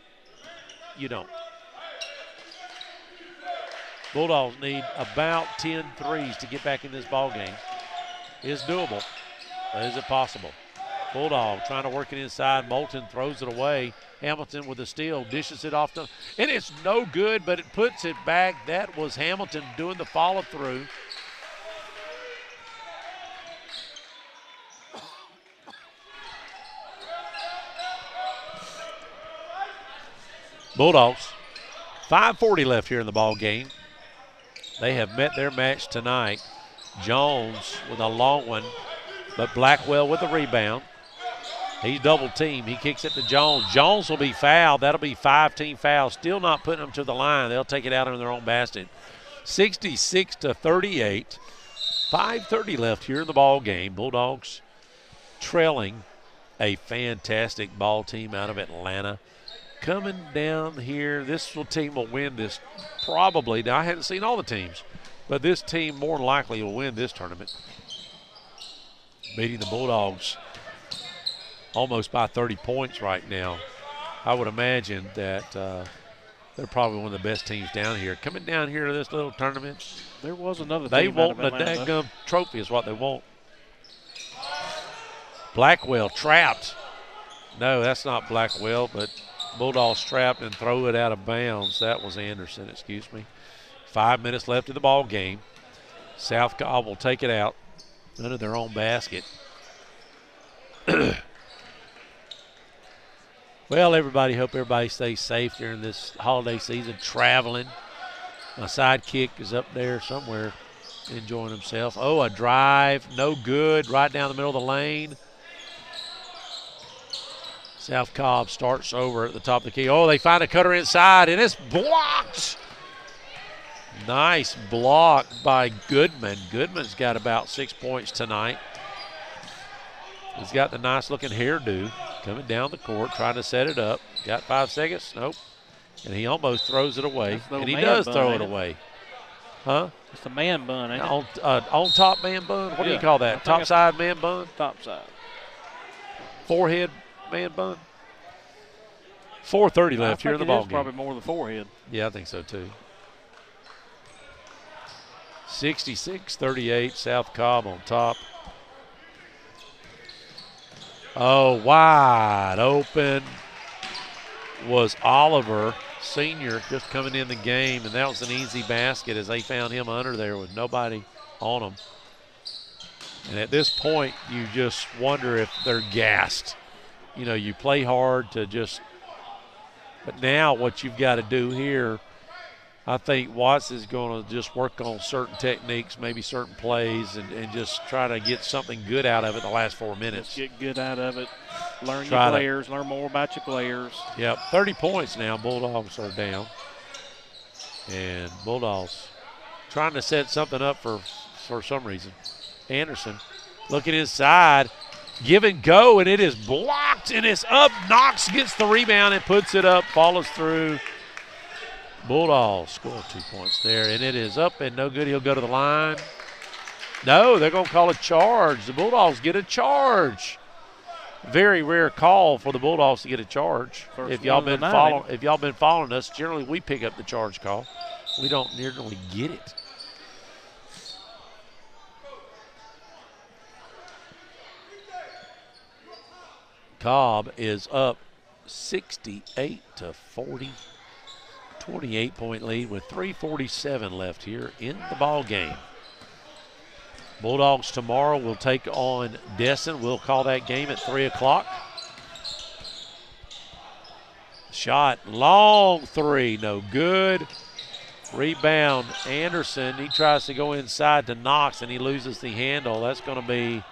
you don't. Bulldogs need about 10 threes to get back in this ball game. It's doable, but is it possible? Bulldog trying to work it inside. Moulton throws it away. Hamilton with a steal, dishes it off to, and it's no good, but it puts it back. That was Hamilton doing the follow through. Bulldogs, 5:40 left here in the ball game. They have met their match tonight. Jones with a long one, but Blackwell with the rebound. He's double teamed. He kicks it to Jones. Jones will be fouled. That'll be 5-team fouls. Still not putting them to the line. They'll take it out in their own basket. 66-38. 5:30 left here in the ball game. Bulldogs trailing a fantastic ball team out of Atlanta. Coming down here, this team will win this probably. Now, I haven't seen all the teams, but this team more than likely will win this tournament. Beating the Bulldogs almost by 30 points right now. I would imagine that they're probably one of the best teams down here. Coming down here to this little tournament, there was another they team want a daggum trophy is what they want. Blackwell trapped. No, that's not Blackwell, but Bulldogs trapped and throw it out of bounds. That was Anderson, excuse me. 5 minutes left in the ball game. South Cobb will take it out under their own basket. Well, hope everybody stays safe during this holiday season, traveling. My sidekick is up there somewhere enjoying himself. Oh, a drive, no good, right down the middle of the lane. South Cobb starts over at the top of the key. Oh, they find a cutter inside, and it's blocked. Nice block by Goodman. Goodman's got about 6 points tonight. He's got the nice-looking hairdo coming down the court, trying to set it up. Got 5 seconds? Nope. And he almost throws it away. And he does throw it away. Huh? It's a man bun, ain't it? On top man bun? What do you call that? Top side man bun? Top side. Forehead man bun? 4:30 left here in the ball game. Probably more than forehead. Yeah, I think so too. 66-38, South Cobb on top. Oh, wide open was Oliver, senior, just coming in the game, and that was an easy basket as they found him under there with nobody on him. And at this point, you just wonder if they're gassed. You know, you play hard to just – but now what you've got to do here I think Watts is going to just work on certain techniques, maybe certain plays, and just try to get something good out of it the last 4 minutes. Just get good out of it. Learn your players. Learn more about your players. Yep, 30 points now. Bulldogs are down. And Bulldogs trying to set something up for some reason. Anderson looking inside. Give and go, and it is blocked, and it's up. Knox gets the rebound and puts it up, follows through. Bulldogs score 2 points there, and it is up and no good. He'll go to the line. No, they're going to call a charge. The Bulldogs get a charge. Very rare call for the Bulldogs to get a charge. If y'all been following us, generally we pick up the charge call. We don't nearly get it. Cobb is up 68-40. 28-point lead with 3:47 left here in the ball game. Bulldogs tomorrow will take on Destin. We'll call that game at 3 o'clock. Shot, long three, no good. Rebound, Anderson. He tries to go inside to Knox, and he loses the handle. That's going to be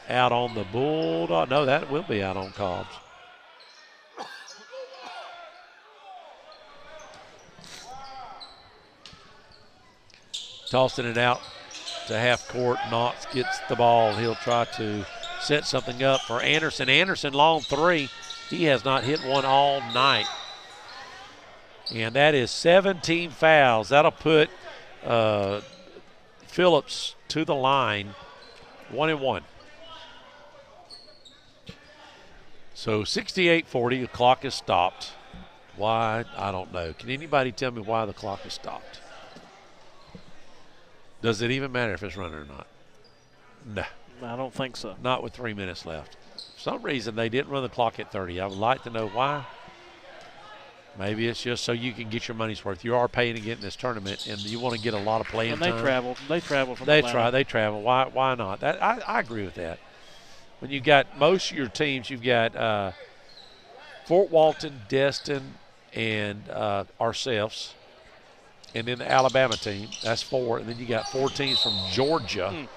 out on the Bulldog. No, that will be out on Cobb's. Tossing it out to half court. Knox gets the ball. He'll try to set something up for Anderson. Anderson, long three. He has not hit one all night. And that is 17 fouls. That'll put Phillips to the line, 1-1. So 68-40, the clock is stopped. Why? I don't know. Can anybody tell me why the clock is stopped? Does it even matter if it's running or not? No. I don't think so. Not with 3 minutes left. For some reason, they didn't run the clock at 30. I would like to know why. Maybe it's just so you can get your money's worth. You are paying to get in this tournament, and you want to get a lot of playing time. They travel from Atlanta. They travel. Why not? I agree with that. When you got most of your teams, you've got Fort Walton, Destin, and ourselves. And then the Alabama team, that's 4. And then you got 4 teams from Georgia.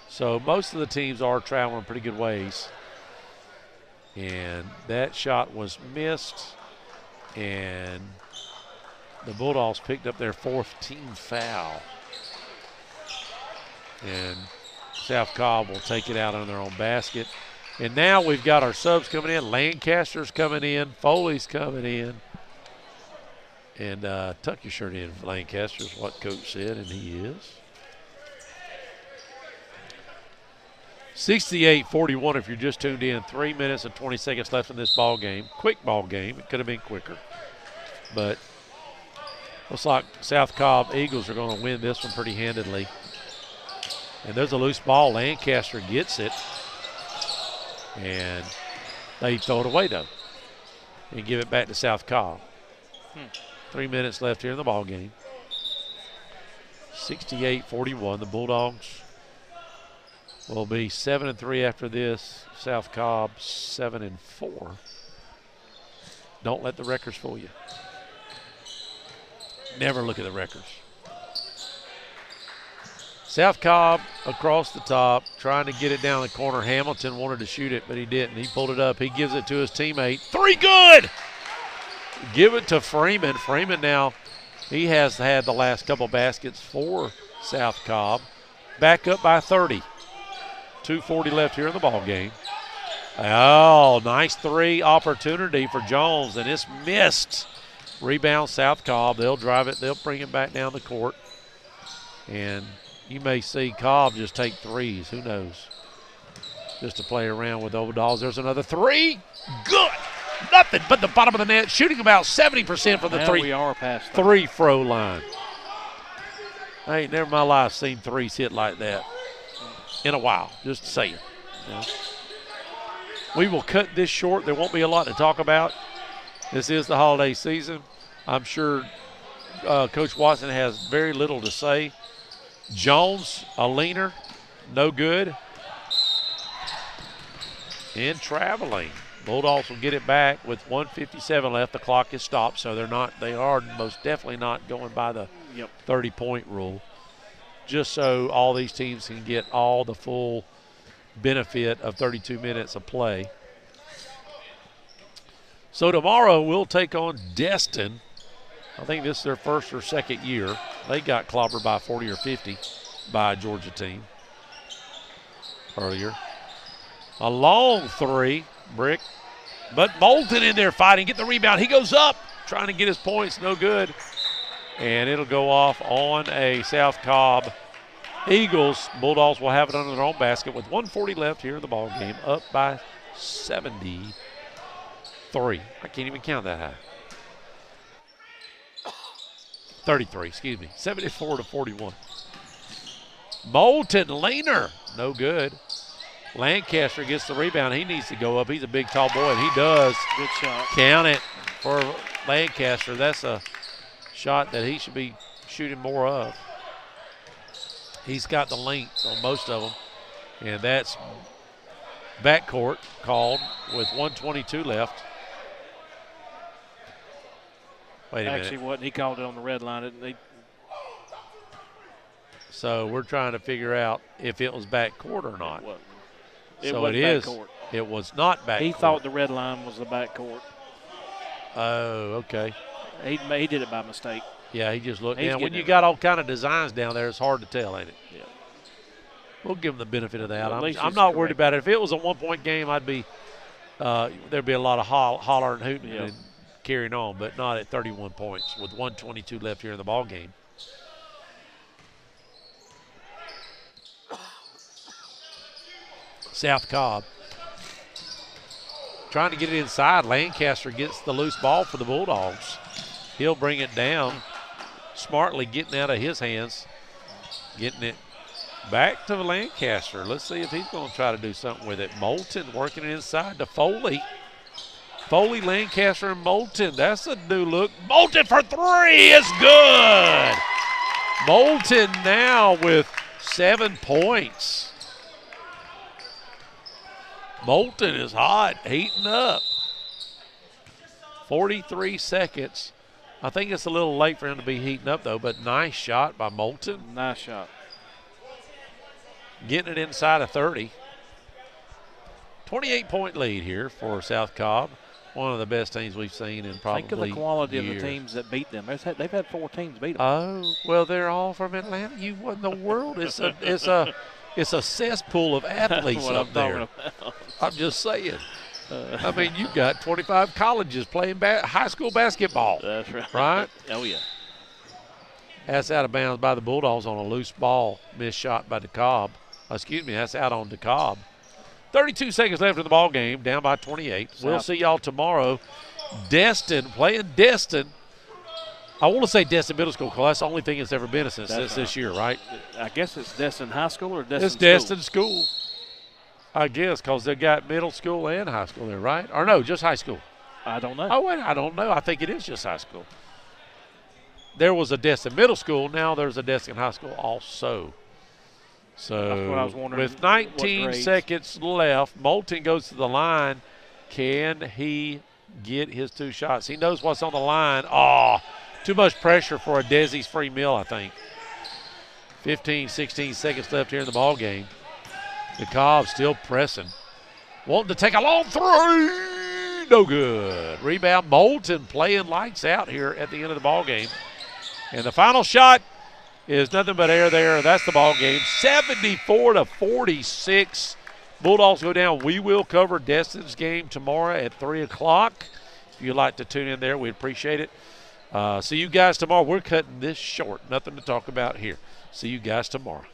So most of the teams are traveling pretty good ways. And that shot was missed. And the Bulldogs picked up their 4th team foul. And South Cobb will take it out on their own basket. And now we've got our subs coming in. Lancaster's coming in. Foley's coming in. And tuck your shirt in, Lancaster, is what Coach said, and he is. 68-41 if you're just tuned in. 3 minutes and 20 seconds left in this ball game. Quick ball game. It could have been quicker. But looks like South Cobb Eagles are going to win this one pretty handedly. And there's a loose ball. Lancaster gets it. And they throw it away, though, and give it back to South Cobb. 3 minutes left here in the ball game. 68-41. The Bulldogs will be 7-3 after this. South Cobb 7-4. Don't let the records fool you. Never look at the records. South Cobb across the top, trying to get it down the corner. Hamilton wanted to shoot it, but he didn't. He pulled it up. He gives it to his teammate. 3 good! Give it to Freeman. Freeman now, he has had the last couple baskets for South Cobb. Back up by 30. 2:40 left here in the ball game. Oh, nice 3 opportunity for Jones, and it's missed. Rebound South Cobb. They'll drive it. They'll bring it back down the court. And you may see Cobb just take 3s. Who knows? Just to play around with the Dogs. There's another 3. Good. Nothing but the bottom of the net, shooting about 70% from the three throw line. I ain't never in my life seen 3s hit like that in a while, just saying. You know. We will cut this short. There won't be a lot to talk about. This is the holiday season. I'm sure Coach Watson has very little to say. Jones, a leaner, no good. And traveling. Bulldogs will get it back with 1:57 left. The clock is stopped, so they are most definitely not going by the 30-point rule. Just so all these teams can get all the full benefit of 32 minutes of play. So tomorrow we'll take on Destin. I think this is their first or second year. They got clobbered by 40 or 50 by a Georgia team earlier. A long three, Brick. But Moulton in there fighting, get the rebound. He goes up, trying to get his points, no good. And it'll go off on a South Cobb Eagles. Bulldogs will have it under their own basket with 1:40 left here in the ball game, up by 73. I can't even count that high. 33, excuse me. 74-41. Moulton Lehner, no good. Lancaster gets the rebound. He needs to go up. He's a big, tall boy, and he does. Good shot. Count it for Lancaster. That's a shot that he should be shooting more of. He's got the length on most of them, and that's backcourt called with 1:22 left. Wait a minute. Actually, what he called it on the red line. So we're trying to figure out if it was backcourt or not. So it is. Backcourt. It was not backcourt. He thought the red line was the backcourt. Oh, okay. He did it by mistake. Yeah, he just looked down. When you got all kind of designs down there, it's hard to tell, ain't it? Yeah. We'll give him the benefit of that. Well, I'm not worried about it. If it was a one-point game, I'd be there'd be a lot of hollering and hooting and carrying on, but not at 31 points with 1:22 left here in the ball game. South Cobb trying to get it inside. Lancaster gets the loose ball for the Bulldogs. He'll bring it down, smartly getting out of his hands, getting it back to Lancaster. Let's see if he's going to try to do something with it. Moulton working it inside to Foley. Foley, Lancaster, and Moulton. That's a new look. Moulton for three is good. Moulton now with 7 points. Moulton is hot, heating up. 43 seconds. I think it's a little late for him to be heating up, though, but nice shot by Moulton. Nice shot. Getting it inside of 30. 28-point lead here for South Cobb. One of the best teams we've seen in probably Think of the quality years. of the teams that beat them. They've had 4 teams beat them. Oh, well, they're all from Atlanta. What in the world? It's a cesspool of athletes up there. I'm just saying. I mean, you've got 25 colleges playing high school basketball. That's right. Right? Oh, yeah. That's out of bounds by the Bulldogs on a loose ball. Missed shot by DeCobb. Excuse me, that's out on DeCobb. 32 seconds left in the ball game, down by 28. We'll see y'all tomorrow. Destin, playing Destin. I want to say Destin Middle School because that's the only thing it's ever been since this year, right? I guess it's Destin High School or Destin It's Destin School. I guess because they've got middle school and high school there, right? Or no, just high school. I don't know. Oh, wait, I don't know. I think it is just high school. There was a Destin Middle School. Now there's a Destin High School also. So that's what I was wondering. With 19 seconds left, Moulton goes to the line. Can he get his 2 shots? He knows what's on the line. Oh, too much pressure for a Desi's free meal, I think. 15, 16 seconds left here in the ball game. The Cobb still pressing. Wanting to take a long three. No good. Rebound. Moulton playing lights out here at the end of the ball game. And the final shot is nothing but air there. That's the ball game. 74-46. Bulldogs go down. We will cover Destin's game tomorrow at 3 o'clock. If you'd like to tune in there, we'd appreciate it. See you guys tomorrow. We're cutting this short. Nothing to talk about here. See you guys tomorrow.